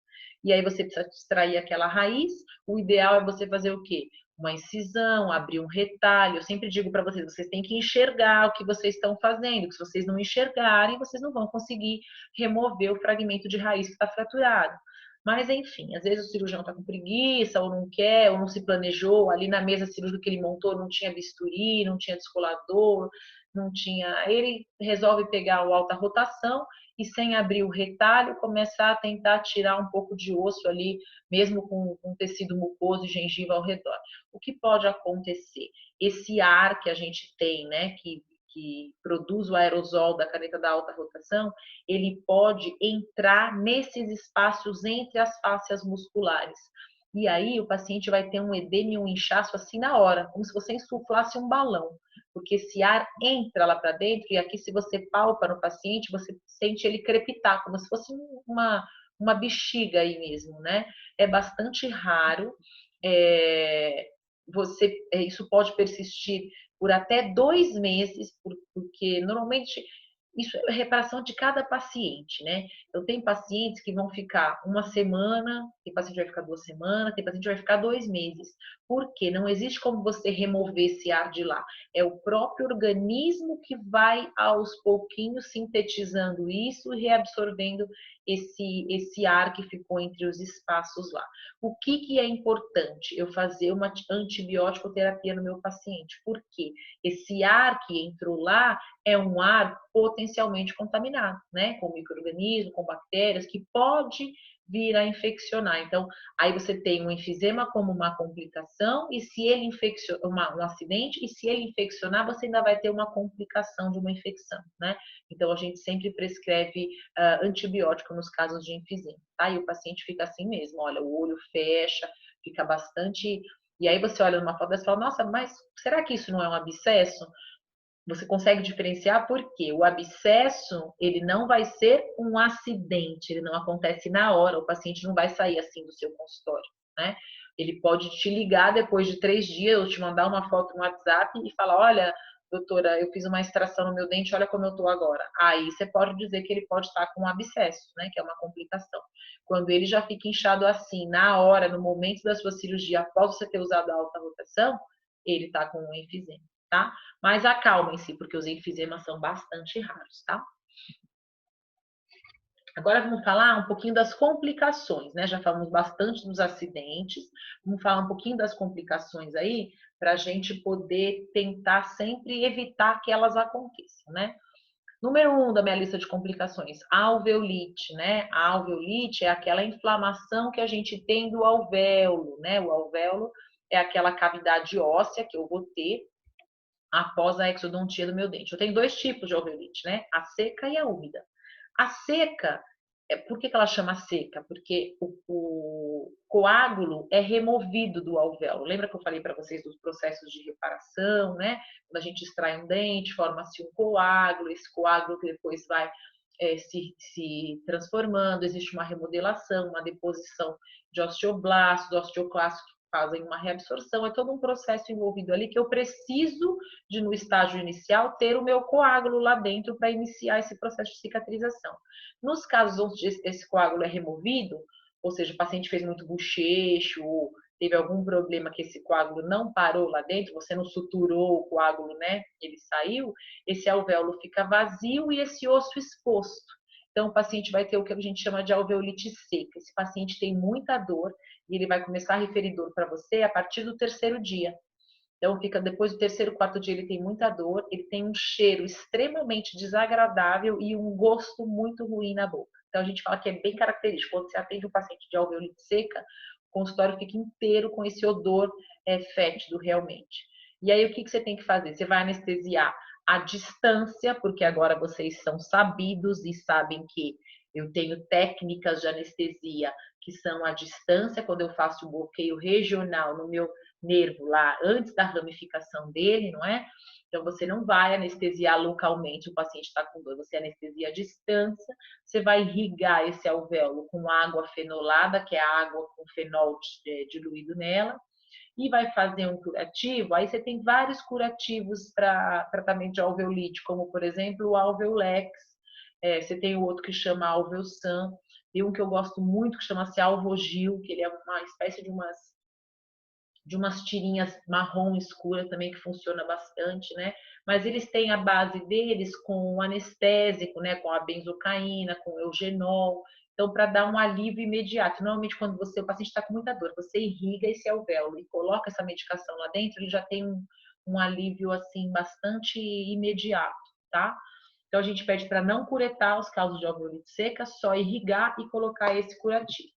E aí você precisa extrair aquela raiz. O ideal é você fazer o quê? Uma incisão, abrir um retalho. Eu sempre digo para vocês, vocês têm que enxergar o que vocês estão fazendo. Se vocês não enxergarem, vocês não vão conseguir remover o fragmento de raiz que está fraturado. Mas, enfim, às vezes o cirurgião está com preguiça, ou não quer, ou não se planejou. Ali na mesa cirúrgica que ele montou não tinha bisturi, não tinha descolador, não tinha. Aí ele resolve pegar o alta rotação e, sem abrir o retalho, começar a tentar tirar um pouco de osso ali, mesmo com tecido mucoso e gengiva ao redor. O que pode acontecer? Esse ar que a gente tem, né, que produz o aerosol da caneta da alta rotação, ele pode entrar nesses espaços entre as fáscias musculares. E aí o paciente vai ter um edema e um inchaço assim na hora, como se você insuflasse um balão, porque esse ar entra lá para dentro, e aqui, se você palpa no paciente, você sente ele crepitar, como se fosse uma bexiga aí mesmo, né? É bastante raro. Isso pode persistir por até 2 meses, porque normalmente isso é reparação de cada paciente, né? Eu tenho pacientes que vão ficar uma semana, tem paciente que vai ficar 2 semanas, tem paciente que vai ficar 2 meses. Por quê? Não existe como você remover esse ar de lá. É o próprio organismo que vai, aos pouquinhos, sintetizando isso e reabsorvendo esse ar que ficou entre os espaços lá. O que é importante? Eu fazer uma antibiótico terapia no meu paciente. Por quê? Esse ar que entrou lá é um ar potencialmente contaminado, né? Com micro-organismos, com bactérias, que pode vir a infeccionar. Então, aí você tem um enfisema como uma complicação, e se ele infeccionar, um acidente, e se ele infeccionar, você ainda vai ter uma complicação de uma infecção, né? Então, a gente sempre prescreve antibiótico nos casos de enfisema, tá? E o paciente fica assim mesmo, olha, o olho fecha, fica bastante. E aí você olha numa foto e fala, nossa, mas será que isso não é um abscesso? Você consegue diferenciar porque o abscesso, ele não vai ser um acidente, ele não acontece na hora, o paciente não vai sair assim do seu consultório, né? Ele pode te ligar depois de 3 dias, ou te mandar uma foto no WhatsApp e falar, olha, doutora, eu fiz uma extração no meu dente, olha como eu tô agora. Aí você pode dizer que ele pode estar com um abscesso, né? Que é uma complicação. Quando ele já fica inchado assim, na hora, no momento da sua cirurgia, após você ter usado a alta rotação, ele tá com um enfisema, tá? Mas acalmem-se, porque os enfisemas são bastante raros, tá? Agora vamos falar um pouquinho das complicações, né? Já falamos bastante dos acidentes, vamos falar um pouquinho das complicações aí, para a gente poder tentar sempre evitar que elas aconteçam, né? Número 1 da minha lista de complicações, alveolite, né? A alveolite é aquela inflamação que a gente tem do alvéolo, né? O alvéolo é aquela cavidade óssea que eu vou ter após a exodontia do meu dente. Eu tenho 2 tipos de alveolite, né? A seca e a úmida. A seca, por que ela chama seca? Porque o coágulo é removido do alvéolo. Lembra que eu falei para vocês dos processos de reparação, né? Quando a gente extrai um dente, forma-se um coágulo, esse coágulo que depois vai se transformando, existe uma remodelação, uma deposição de osteoblastos, osteoclastos que fazem uma reabsorção, é todo um processo envolvido ali que eu preciso de, no estágio inicial, ter o meu coágulo lá dentro para iniciar esse processo de cicatrização. Nos casos onde esse coágulo é removido, ou seja, o paciente fez muito bochecho, ou teve algum problema que esse coágulo não parou lá dentro, você não suturou o coágulo, né? Ele saiu, esse alvéolo fica vazio e esse osso exposto. Então, o paciente vai ter o que a gente chama de alveolite seca. Esse paciente tem muita dor e ele vai começar a referir dor para você a partir do 3º dia. Então, fica depois do 3º, 4º dia, ele tem muita dor, ele tem um cheiro extremamente desagradável e um gosto muito ruim na boca. Então, a gente fala que é bem característico. Quando você atende um paciente de alveolite seca, o consultório fica inteiro com esse odor fétido realmente. E aí, o que você tem que fazer? Você vai anestesiar à distância, porque agora vocês são sabidos e sabem que eu tenho técnicas de anestesia que são à distância, quando eu faço o bloqueio regional no meu nervo lá, antes da ramificação dele, não é? Então, você não vai anestesiar localmente, o paciente está com dor, você anestesia à distância, você vai irrigar esse alvéolo com água fenolada, que é a água com fenol diluído nela, e vai fazer um curativo. Aí você tem vários curativos para tratamento de alveolite, como por exemplo o Alveolex, você tem o outro que chama Alveosan, e um que eu gosto muito que chama-se Alvogil, que ele é uma espécie de umas tirinhas marrom escura também que funciona bastante, né? Mas eles têm a base deles com anestésico, né? Com a benzocaína, com o eugenol. Então, para dar um alívio imediato. Normalmente, quando o paciente está com muita dor, você irriga esse alvéolo e coloca essa medicação lá dentro, ele já tem um alívio, assim, bastante imediato, tá? Então, a gente pede para não curetar os casos de alveolite seca, só irrigar e colocar esse curativo.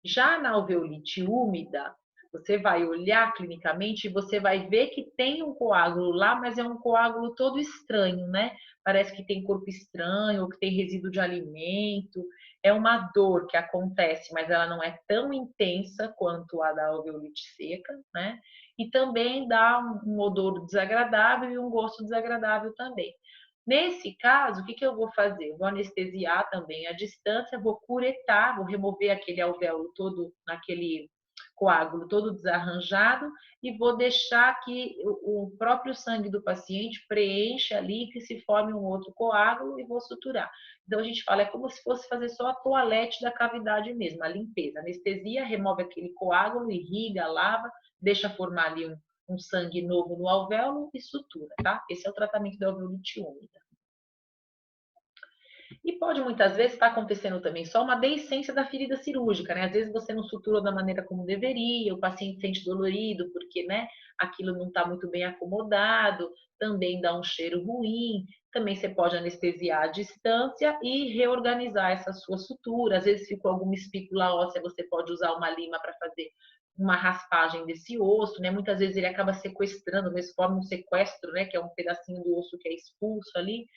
Já na alveolite úmida, você vai olhar clinicamente e você vai ver que tem um coágulo lá, mas é um coágulo todo estranho, né? Parece que tem corpo estranho, ou que tem resíduo de alimento. É uma dor que acontece, mas ela não é tão intensa quanto a da alveolite seca, né? E também dá um odor desagradável e um gosto desagradável também. Nesse caso, o que eu vou fazer? Eu vou anestesiar também à distância, vou curetar, vou remover aquele alvéolo todo, aquele coágulo todo desarranjado e vou deixar que o próprio sangue do paciente preencha ali, que se forme um outro coágulo e vou suturar. Então a gente fala, é como se fosse fazer só a toalete da cavidade mesmo, a limpeza. Anestesia, remove aquele coágulo, irriga, lava, deixa formar ali um sangue novo no alvéolo e sutura, tá? Esse é o tratamento da alveolite úmida. E pode muitas vezes estar acontecendo também só uma deiscência da ferida cirúrgica, né? Às vezes você não suturou da maneira como deveria, o paciente sente dolorido porque, né, aquilo não está muito bem acomodado, também dá um cheiro ruim. Também você pode anestesiar à distância e reorganizar essa sua sutura. Às vezes ficou alguma espícula óssea, você pode usar uma lima para fazer uma raspagem desse osso, né? Muitas vezes ele acaba sequestrando, mesmo forma um sequestro, né? Que é um pedacinho do osso que é expulso ali.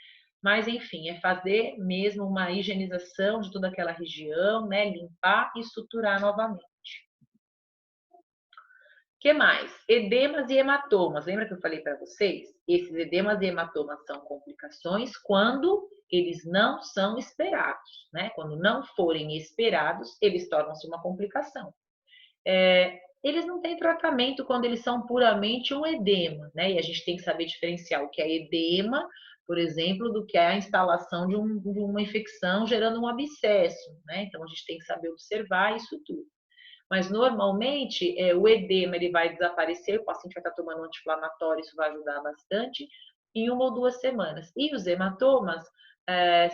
Mas, enfim, é fazer mesmo uma higienização de toda aquela região, né? Limpar e suturar novamente. O que mais? Edemas e hematomas. Lembra que eu falei para vocês? Esses edemas e hematomas são complicações quando eles não são esperados, né? Quando não forem esperados, eles tornam-se uma complicação. Eles não têm tratamento quando eles são puramente um edema, né? E a gente tem que saber diferenciar o que é edema, por exemplo, do que é a instalação de uma infecção gerando um abscesso, né? Então a gente tem que saber observar isso tudo. Mas normalmente o edema ele vai desaparecer, o paciente vai estar tomando um anti-inflamatório, isso vai ajudar bastante, em 1 ou 2 semanas. E os hematomas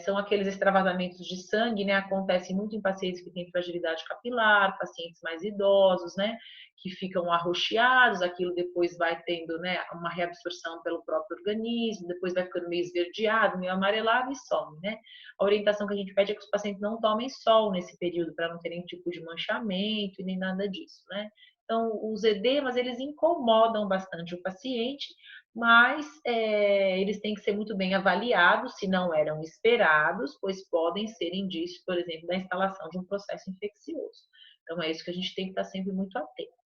são aqueles extravasamentos de sangue, né? Acontece muito em pacientes que têm fragilidade capilar, pacientes mais idosos, né? Que ficam arroxeados, aquilo depois vai tendo, né, uma reabsorção pelo próprio organismo, depois vai ficando meio esverdeado, meio amarelado e some, né? A orientação que a gente pede é que os pacientes não tomem sol nesse período para não ter nenhum tipo de manchamento e nem nada disso, né? Então, os edemas, eles incomodam bastante o paciente, mas eles têm que ser muito bem avaliados se não eram esperados, pois podem ser indícios, por exemplo, da instalação de um processo infeccioso. Então, é isso que a gente tem que estar sempre muito atento.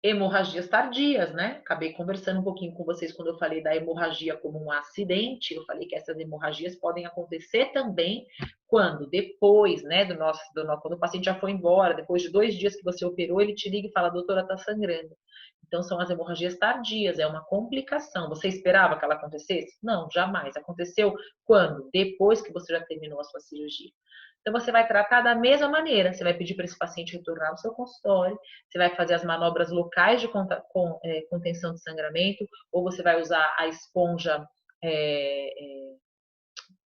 Hemorragias tardias, né? Acabei conversando um pouquinho com vocês quando eu falei da hemorragia como um acidente. Eu falei que essas hemorragias podem acontecer também quando depois, né, quando o paciente já foi embora, depois de 2 dias que você operou, ele te liga e fala, doutora, tá sangrando. Então são as hemorragias tardias, é uma complicação. Você esperava que ela acontecesse? Não, jamais. Aconteceu quando? Depois que você já terminou a sua cirurgia. Então você vai tratar da mesma maneira. Você vai pedir para esse paciente retornar ao seu consultório, você vai fazer as manobras locais de contenção de sangramento, ou você vai usar a esponja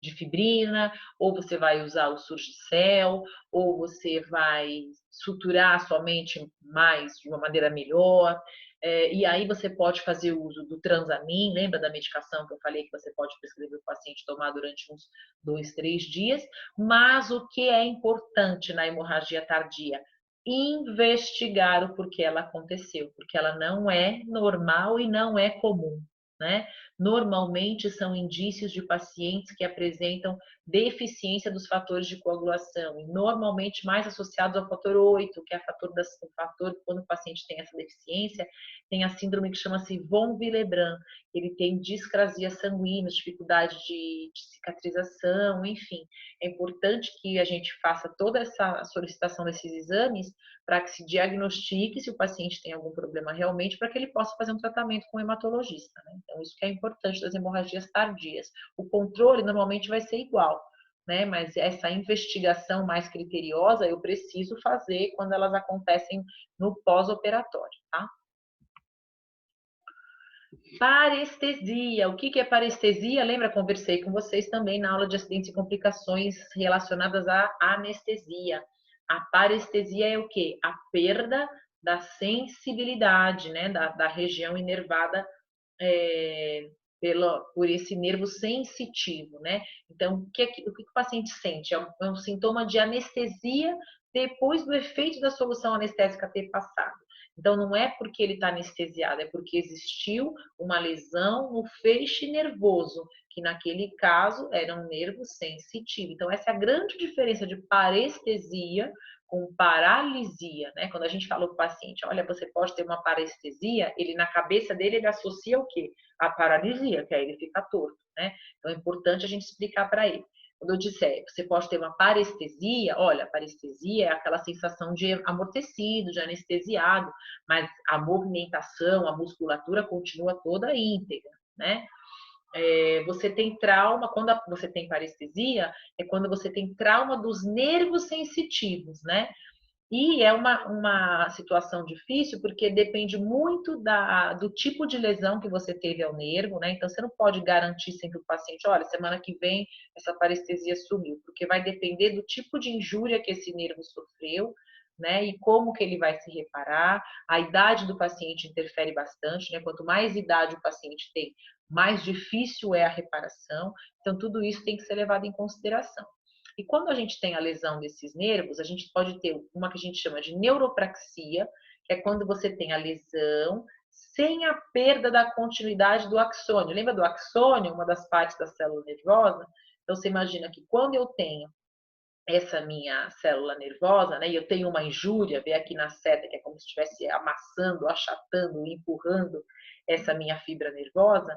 de fibrina, ou você vai usar o Surgicel, ou você vai suturar somente mais de uma maneira melhor. E aí você pode fazer uso do Transamin, lembra da medicação que eu falei que você pode prescrever para o paciente tomar durante uns 2, 3 dias. Mas o que é importante na hemorragia tardia? investigar o porquê ela aconteceu, porque ela não é normal e não é comum, né? Normalmente são indícios de pacientes que apresentam deficiência dos fatores de coagulação, e normalmente mais associados ao fator 8, que é o fator quando o paciente tem essa deficiência, tem a síndrome que chama-se von Willebrand, ele tem discrasia sanguínea, dificuldade de cicatrização, enfim. É importante que a gente faça toda essa solicitação desses exames para que se diagnostique se o paciente tem algum problema realmente, para que ele possa fazer um tratamento com o hematologista, né? Então, isso que é importante das hemorragias tardias. O controle normalmente vai ser igual, né? Mas essa investigação mais criteriosa eu preciso fazer quando elas acontecem no pós-operatório, tá? Parestesia. O que é parestesia? Lembra, conversei com vocês também na aula de acidentes e complicações relacionadas à anestesia. A parestesia é o quê? A perda da sensibilidade, né, da região inervada por esse nervo sensitivo, né? Então, o que o paciente sente? É um sintoma de anestesia depois do efeito da solução anestésica ter passado. Então, não é porque ele está anestesiado, é porque existiu uma lesão no feixe nervoso, que naquele caso era um nervo sensitivo. Então, essa é a grande diferença de parestesia com paralisia, né? Quando a gente fala para o paciente, olha, você pode ter uma parestesia, ele na cabeça dele ele associa o quê? A paralisia, que aí ele fica torto, né? Então é importante a gente explicar para ele. Quando eu disser, você pode ter uma parestesia, olha, parestesia é aquela sensação de amortecido, de anestesiado, mas a movimentação, a musculatura continua toda íntegra, né? Você tem trauma, quando você tem parestesia, é quando você tem trauma dos nervos sensitivos, né? E é uma situação difícil porque depende muito do tipo de lesão que você teve ao nervo, né? Então você não pode garantir sempre o paciente, olha, semana que vem essa parestesia sumiu, porque vai depender do tipo de injúria que esse nervo sofreu, né? E como que ele vai se reparar. A idade do paciente interfere bastante, né? Quanto mais idade o paciente tem, mais difícil é a reparação. Então tudo isso tem que ser levado em consideração. E quando a gente tem a lesão desses nervos, a gente pode ter uma que a gente chama de neuropraxia, que é quando você tem a lesão sem a perda da continuidade do axônio. Lembra do axônio, uma das partes da célula nervosa? Então você imagina que quando eu tenho essa minha célula nervosa, né, e eu tenho uma injúria, vê aqui na seta que é como se estivesse amassando, achatando, empurrando essa minha fibra nervosa,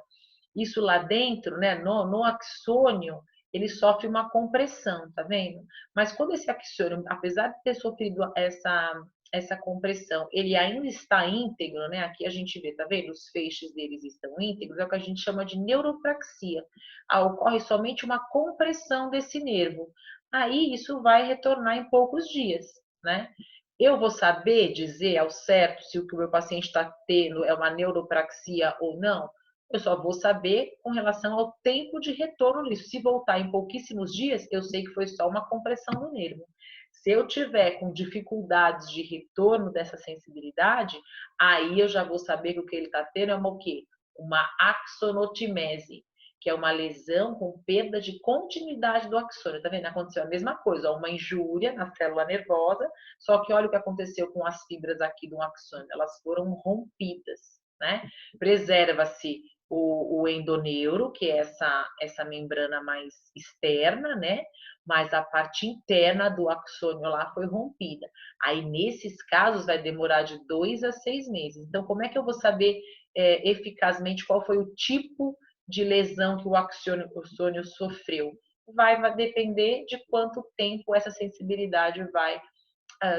isso lá dentro, né, no axônio, ele sofre uma compressão, tá vendo? Mas quando esse axônio, apesar de ter sofrido essa compressão, ele ainda está íntegro, né? Aqui a gente vê, tá vendo? Os feixes deles estão íntegros, é o que a gente chama de neuropraxia. Ocorre somente uma compressão desse nervo. Aí isso vai retornar em poucos dias, né? Eu vou saber dizer ao certo se o que o meu paciente está tendo é uma neuropraxia ou não? Eu só vou saber com relação ao tempo de retorno disso. Se voltar em pouquíssimos dias, eu sei que foi só uma compressão do nervo. Se eu tiver com dificuldades de retorno dessa sensibilidade, aí eu já vou saber que o que ele está tendo é o quê? Uma axonotimese, que é uma lesão com perda de continuidade do axônio. Tá vendo? Aconteceu a mesma coisa, uma injúria na célula nervosa, só que olha o que aconteceu com as fibras aqui do axônio, elas foram rompidas, né? Preserva-se o endoneuro, que é essa membrana mais externa, né? Mas a parte interna do axônio lá foi rompida. Aí, nesses casos, vai demorar de 2 a 6 meses. Então, como é que eu vou saber eficazmente qual foi o tipo de lesão que o axônio sofreu? Vai depender de quanto tempo essa sensibilidade vai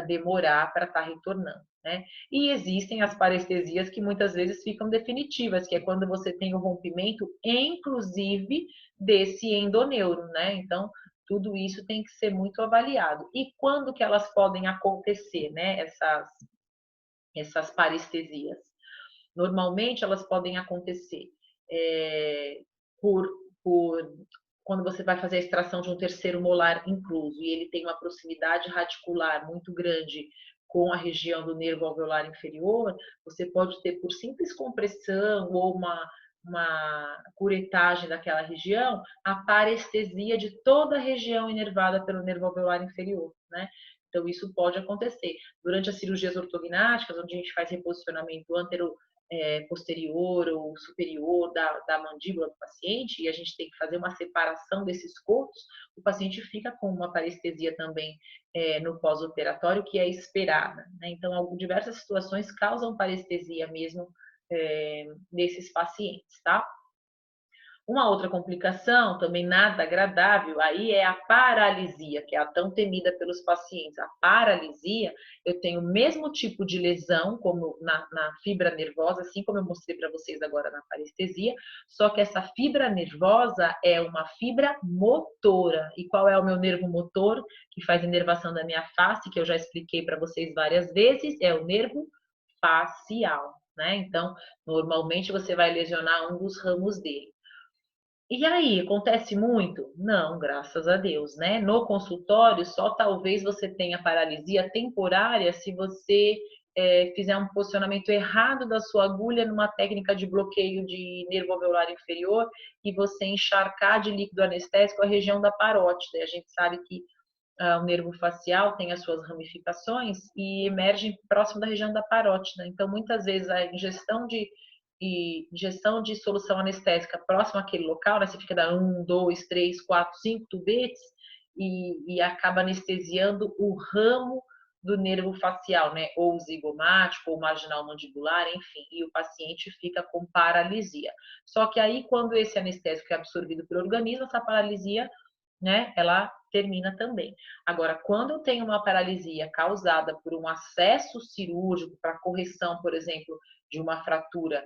demorar para estar retornando, né? E existem as parestesias que muitas vezes ficam definitivas, que é quando você tem o rompimento, inclusive, desse endoneuro, né? Então, tudo isso tem que ser muito avaliado. E quando que elas podem acontecer, né? Essas parestesias? Normalmente, elas podem acontecer é, por, por quando você vai fazer a extração de um terceiro molar incluso e ele tem uma proximidade radicular muito grande com a região do nervo alveolar inferior, você pode ter por simples compressão ou uma curetagem daquela região, a parestesia de toda a região inervada pelo nervo alveolar inferior, né? Então, isso pode acontecer. Durante as cirurgias ortognáticas, onde a gente faz reposicionamento posterior ou superior da mandíbula do paciente, e a gente tem que fazer uma separação desses corpos, o paciente fica com uma parestesia também no pós-operatório, que é esperada, né? Então, diversas situações causam parestesia mesmo nesses pacientes, tá? Uma outra complicação, também nada agradável, aí é a paralisia, que é a tão temida pelos pacientes. A paralisia, eu tenho o mesmo tipo de lesão como na fibra nervosa, assim como eu mostrei para vocês agora na parestesia, só que essa fibra nervosa é uma fibra motora. E qual é o meu nervo motor que faz inervação da minha face, que eu já expliquei para vocês várias vezes? É o nervo facial, né? Então, normalmente você vai lesionar um dos ramos dele. E aí, acontece muito? Não, graças a Deus, né? No consultório, só talvez você tenha paralisia temporária se você fizer um posicionamento errado da sua agulha numa técnica de bloqueio de nervo alveolar inferior e você encharcar de líquido anestésico a região da parótida. E a gente sabe que o nervo facial tem as suas ramificações e emerge próximo da região da parótida. Então, muitas vezes, a injeção de solução anestésica próximo àquele local, né? Você fica dando 1, 2, 3, 4, 5 tubetes e acaba anestesiando o ramo do nervo facial, né? Ou zigomático, ou marginal mandibular, enfim, e o paciente fica com paralisia. Só que aí, quando esse anestésico é absorvido pelo organismo, essa paralisia, né, ela termina também. Agora, quando eu tenho uma paralisia causada por um acesso cirúrgico para correção, por exemplo, de uma fratura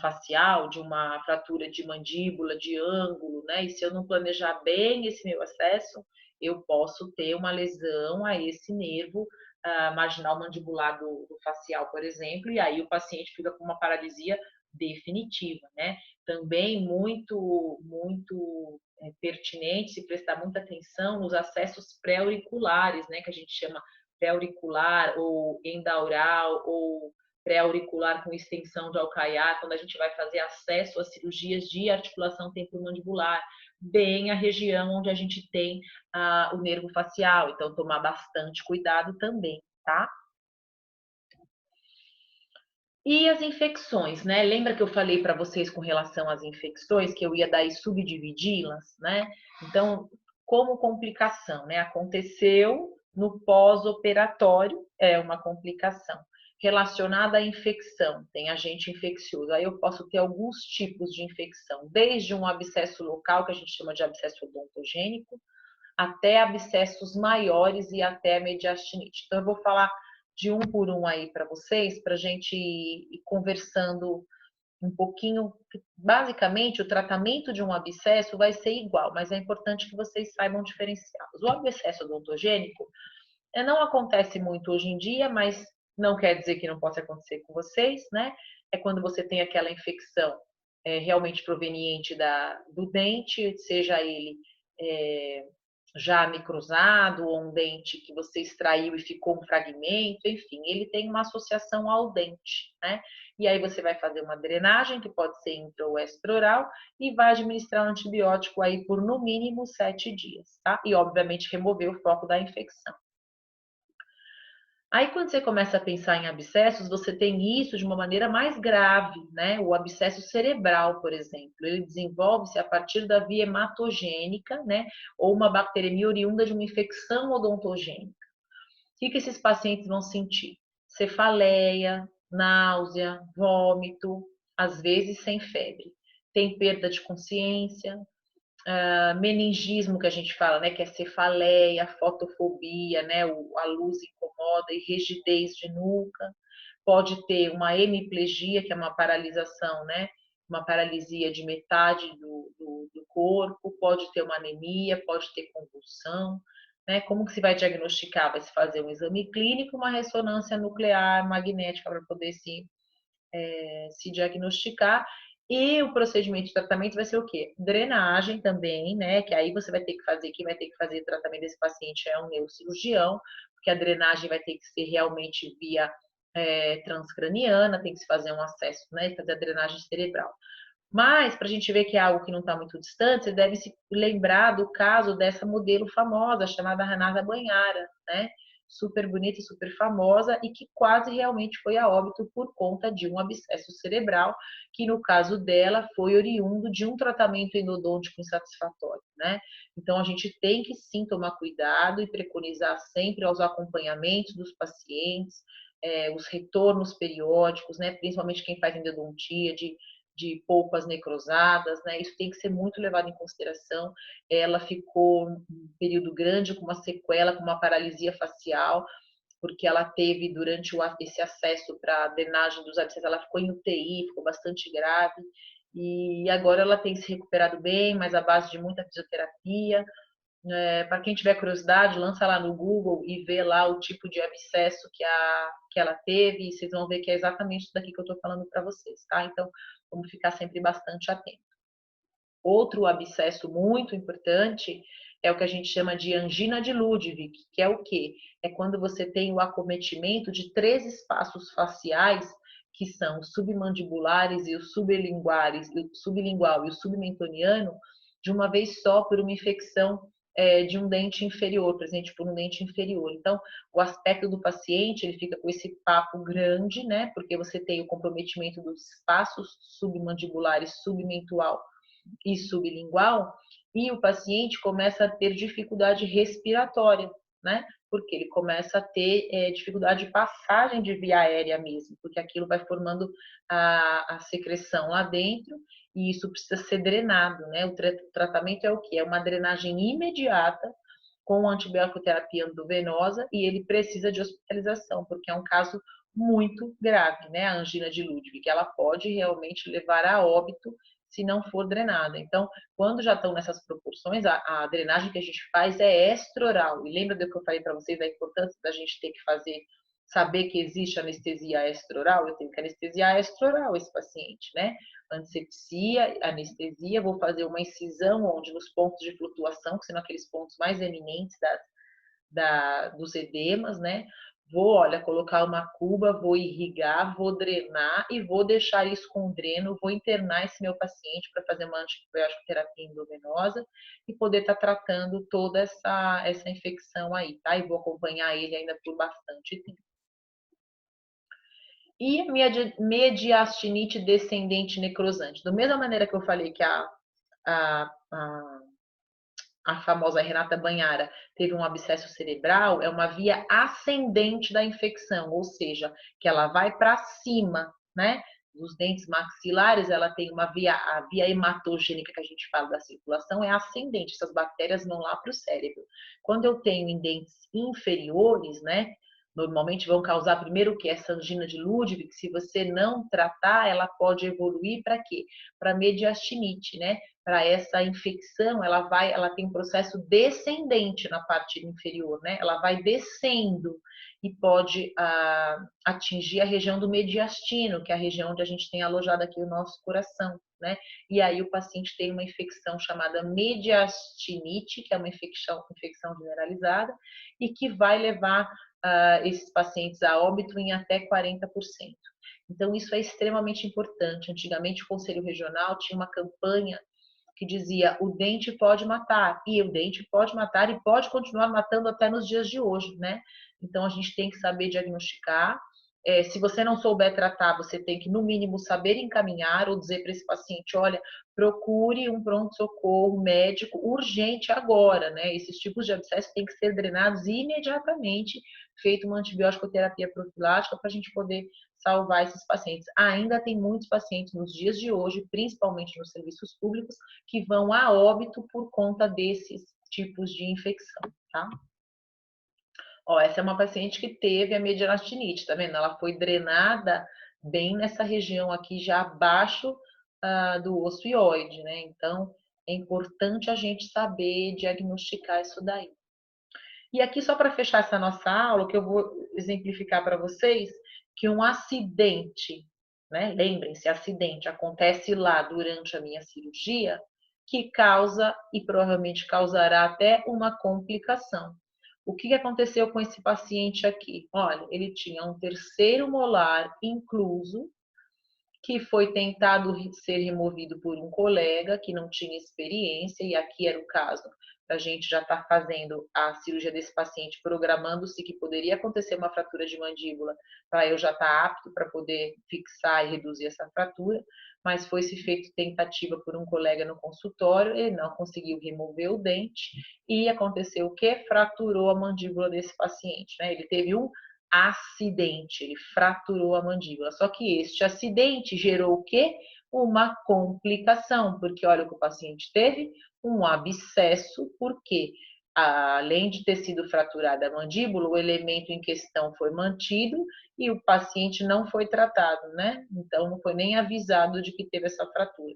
facial, de uma fratura de mandíbula, de ângulo, né? E se eu não planejar bem esse meu acesso, eu posso ter uma lesão a esse nervo marginal mandibular do facial, por exemplo, e aí o paciente fica com uma paralisia definitiva, né? Também muito pertinente se prestar muita atenção nos acessos pré-auriculares, né? Que a gente chama pré-auricular ou endaural ou pré-auricular com extensão de alcaiar, quando a gente vai fazer acesso às cirurgias de articulação temporomandibular, bem a região onde a gente tem o nervo facial. Então, tomar bastante cuidado também, tá? E as infecções, né? Lembra que eu falei para vocês com relação às infecções que eu ia daí subdividi-las, né? Então, como complicação, né? Aconteceu no pós-operatório, é uma complicação. Relacionada à infecção, tem agente infeccioso. Aí eu posso ter alguns tipos de infecção, desde um abscesso local, que a gente chama de abscesso odontogênico, até abscessos maiores e até a mediastinite. Então, eu vou falar de um por um aí para vocês, para a gente ir conversando um pouquinho. Basicamente, o tratamento de um abscesso vai ser igual, mas é importante que vocês saibam diferenciá-los. O abscesso odontogênico não acontece muito hoje em dia, mas não quer dizer que não possa acontecer com vocês, né? É quando você tem aquela infecção realmente proveniente do dente, seja ele já microsado ou um dente que você extraiu e ficou um fragmento, enfim, ele tem uma associação ao dente, né? E aí você vai fazer uma drenagem, que pode ser intra ou extraoral, e vai administrar um antibiótico aí por no mínimo 7 dias, tá? E obviamente remover o foco da infecção. Aí, quando você começa a pensar em abscessos, você tem isso de uma maneira mais grave, né? O abscesso cerebral, por exemplo, ele desenvolve-se a partir da via hematogênica, né? Ou uma bacteremia oriunda de uma infecção odontogênica. O que esses pacientes vão sentir? Cefaleia, náusea, vômito, às vezes sem febre. Tem perda de consciência, meningismo que a gente fala, né, que é cefaleia, fotofobia, né, a luz incomoda e rigidez de nuca. Pode ter uma hemiplegia, que é uma paralisação, né, uma paralisia de metade do corpo, pode ter uma anemia, pode ter convulsão, né? Como que se vai diagnosticar? Vai se fazer um exame clínico, uma ressonância nuclear magnética para poder se diagnosticar. E o procedimento de tratamento vai ser o quê? Drenagem também, né? Que aí você vai ter que fazer, quem vai ter que fazer o tratamento desse paciente é um neurocirurgião, porque a drenagem vai ter que ser realmente via transcraniana, tem que se fazer um acesso, né? Fazer a drenagem cerebral. Mas, para a gente ver que é algo que não está muito distante, você deve se lembrar do caso dessa modelo famosa, chamada Renata Banhara, né? super bonita e super famosa e que quase realmente foi a óbito por conta de um abscesso cerebral, que no caso dela foi oriundo de um tratamento endodôntico insatisfatório, né? Então a gente tem que sim tomar cuidado e preconizar sempre os acompanhamentos dos pacientes, os retornos periódicos, né? Principalmente quem faz endodontia, de polpas necrosadas, né? Isso tem que ser muito levado em consideração. Ela ficou um período grande com uma sequela, com uma paralisia facial, porque ela teve durante esse acesso para a drenagem dos abscessos, ela ficou em UTI, ficou bastante grave, e agora ela tem se recuperado bem, mas à base de muita fisioterapia. Para quem tiver curiosidade, lança lá no Google e vê lá o tipo de abscesso que ela teve, e vocês vão ver que é exatamente isso daqui que eu estou falando para vocês, tá? Então, vamos ficar sempre bastante atentos. Outro abscesso muito importante é o que a gente chama de angina de Ludwig, que é o quê? É quando você tem o acometimento de 3 espaços faciais, que são os submandibulares e os sublinguares, o sublingual e o submentoniano, de uma vez só por uma infecção de um dente inferior, presente por um dente inferior. Então, o aspecto do paciente, ele fica com esse papo grande, né? Porque você tem o comprometimento dos espaços submandibulares, submentual e sublingual, e o paciente começa a ter dificuldade respiratória, né? Porque ele começa a ter dificuldade de passagem de via aérea mesmo, porque aquilo vai formando a secreção lá dentro e isso precisa ser drenado, né? O tratamento é o quê? É uma drenagem imediata com antibiótico terapia endovenosa e ele precisa de hospitalização, porque é um caso muito grave, né? A angina de Ludwig, ela pode realmente levar a óbito se não for drenada. Então, quando já estão nessas proporções, a drenagem que a gente faz é extraoral. E lembra do que eu falei para vocês da importância da gente ter que fazer, saber que existe anestesia extraoral? Eu tenho que anestesiar extraoral esse paciente, né? Antisepsia, anestesia, vou fazer uma incisão onde nos pontos de flutuação, que são aqueles pontos mais eminentes dos edemas, né? Vou, olha, colocar uma cuba, vou irrigar, vou drenar e vou deixar isso com dreno, vou internar esse meu paciente para fazer uma antibiótico terapia endovenosa e poder estar tratando toda essa infecção aí, tá? E vou acompanhar ele ainda por bastante tempo. E a mediastinite descendente necrosante. Da mesma maneira que eu falei que a, a a famosa Renata Banhara teve um abscesso cerebral, é uma via ascendente da infecção, ou seja, que ela vai para cima, né? Dos dentes maxilares, ela tem a via hematogênica que a gente fala da circulação é ascendente, essas bactérias vão lá para o cérebro. Quando eu tenho em dentes inferiores, né? Normalmente vão causar primeiro o que? Essa angina de Ludwig, que se você não tratar, ela pode evoluir para quê? Para mediastinite, né? Para essa infecção, ela tem um processo descendente na parte inferior, né? Ela vai descendo e pode atingir a região do mediastino, que é a região onde a gente tem alojado aqui o nosso coração, né? E aí o paciente tem uma infecção chamada mediastinite, que é uma infecção generalizada e que vai levar esses pacientes a óbito em até 40%. Então, isso é extremamente importante. Antigamente, o Conselho Regional tinha uma campanha que dizia o dente pode matar, e o dente pode matar e pode continuar matando até nos dias de hoje, né? Então, a gente tem que saber diagnosticar. Se você não souber tratar, você tem que, no mínimo, saber encaminhar ou dizer para esse paciente, olha, procure um pronto-socorro médico urgente agora, né? Esses tipos de abscessos têm que ser drenados imediatamente, feito uma antibiótico terapia profilática para a gente poder salvar esses pacientes. Ainda tem muitos pacientes nos dias de hoje, principalmente nos serviços públicos, que vão a óbito por conta desses tipos de infecção, tá? Ó, essa é uma paciente que teve a mediastinite, tá vendo? Ela foi drenada bem nessa região aqui, já abaixo do osso hioide, né? Então, é importante a gente saber diagnosticar isso daí. E aqui, só para fechar essa nossa aula, que eu vou exemplificar para vocês que um acidente, né? Lembrem-se, acidente acontece lá durante a minha cirurgia, que causa e provavelmente causará até uma complicação. O que aconteceu com esse paciente aqui? Olha, ele tinha um terceiro molar incluso que foi tentado ser removido por um colega que não tinha experiência, e aqui era o caso a gente já está fazendo a cirurgia desse paciente, programando-se que poderia acontecer uma fratura de mandíbula, para eu já estar apto para poder fixar e reduzir essa fratura, mas foi-se feito tentativa por um colega no consultório, ele não conseguiu remover o dente, e aconteceu o quê? Fraturou a mandíbula desse paciente, né? Ele teve um acidente, ele fraturou a mandíbula. Só que este acidente gerou o quê? Uma complicação, porque olha o que o paciente teve, um abscesso, porque além de ter sido fraturada a mandíbula, o elemento em questão foi mantido e o paciente não foi tratado, né? Então não foi nem avisado de que teve essa fratura.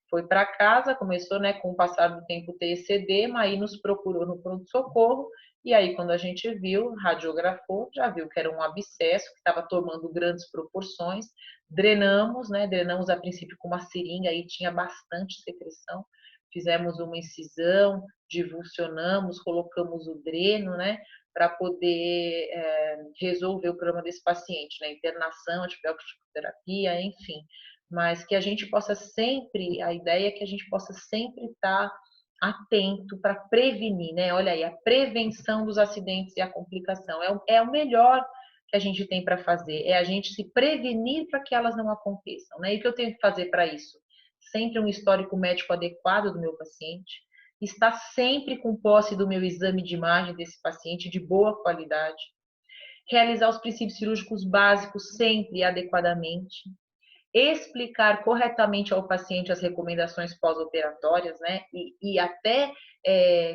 Foi para casa, começou, né, com o passar do tempo ter excedema, aí nos procurou no pronto-socorro, e aí quando a gente viu, radiografou, já viu que era um abscesso, que estava tomando grandes proporções, drenamos, né, drenamos a princípio com uma seringa, aí tinha bastante secreção, fizemos uma incisão, divulsionamos, colocamos o dreno, né, para poder resolver o problema desse paciente, né, internação, antibiótico-terapia, enfim, mas que a gente possa sempre, a ideia é que a gente possa sempre estar atento para prevenir, né? Olha aí, a prevenção dos acidentes e a complicação é o melhor que a gente tem para fazer, é a gente se prevenir para que elas não aconteçam, né? E o que eu tenho que fazer para isso? Sempre um histórico médico adequado do meu paciente, estar sempre com posse do meu exame de imagem desse paciente de boa qualidade, realizar os princípios cirúrgicos básicos sempre e adequadamente, explicar corretamente ao paciente as recomendações pós-operatórias, né? E até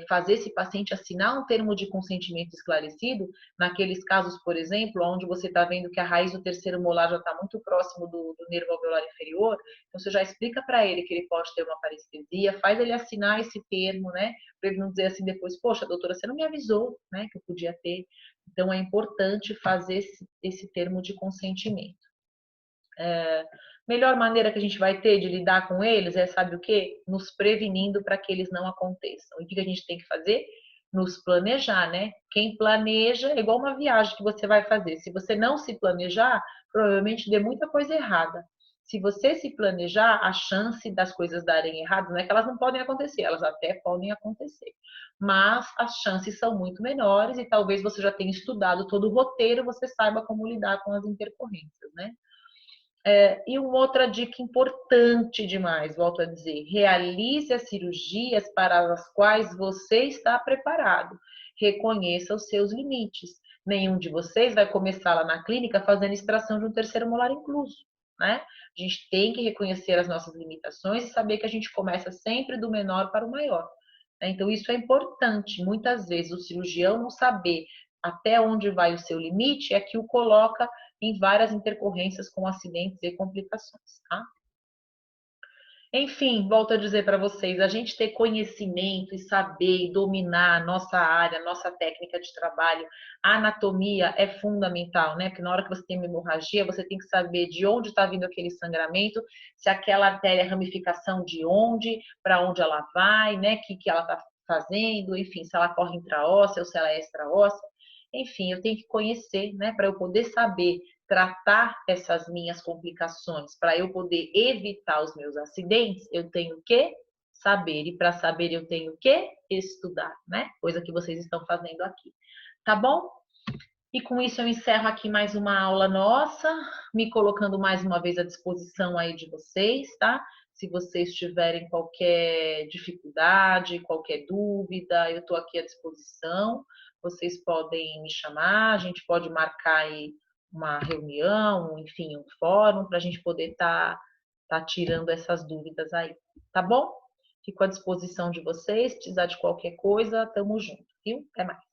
fazer esse paciente assinar um termo de consentimento esclarecido, naqueles casos, por exemplo, onde você está vendo que a raiz do terceiro molar já está muito próximo do nervo alveolar inferior, então você já explica para ele que ele pode ter uma parestesia, faz ele assinar esse termo, né? Para ele não dizer assim depois, poxa, doutora, você não me avisou, né, que eu podia ter. Então é importante fazer esse termo de consentimento. Melhor maneira que a gente vai ter de lidar com eles é, sabe o quê? Nos prevenindo para que eles não aconteçam. E o que a gente tem que fazer? Nos planejar, né? Quem planeja é igual uma viagem que você vai fazer. Se você não se planejar, provavelmente dê muita coisa errada. Se você se planejar, a chance das coisas darem errado não é que elas não podem acontecer, elas até podem acontecer. Mas as chances são muito menores e talvez você já tenha estudado todo o roteiro, você saiba como lidar com as intercorrências, né? E uma outra dica importante demais, volto a dizer, realize as cirurgias para as quais você está preparado. Reconheça os seus limites. Nenhum de vocês vai começar lá na clínica fazendo extração de um terceiro molar incluso, né? A gente tem que reconhecer as nossas limitações e saber que a gente começa sempre do menor para o maior, né? Então, isso é importante. Muitas vezes o cirurgião não saber até onde vai o seu limite é que o coloca em várias intercorrências com acidentes e complicações, tá? Enfim, volto a dizer para vocês, a gente ter conhecimento e saber e dominar a nossa área, a nossa técnica de trabalho, a anatomia é fundamental, né? Porque na hora que você tem uma hemorragia, você tem que saber de onde está vindo aquele sangramento, se aquela artéria é ramificação de onde, para onde ela vai, né? Que ela está fazendo, enfim, se ela corre intraóssea ou se ela é extraóssea. Enfim, eu tenho que conhecer, né? Para eu poder saber tratar essas minhas complicações, para eu poder evitar os meus acidentes, eu tenho que saber. E para saber, eu tenho que estudar, né? Coisa que vocês estão fazendo aqui. Tá bom? E com isso eu encerro aqui mais uma aula nossa, me colocando mais uma vez à disposição aí de vocês, tá? Se vocês tiverem qualquer dificuldade, qualquer dúvida, eu estou aqui à disposição. Vocês podem me chamar, a gente pode marcar aí uma reunião, enfim, um fórum, para a gente poder tá tirando essas dúvidas aí, tá bom? Fico à disposição de vocês, precisar de qualquer coisa, tamo junto, viu? Até mais.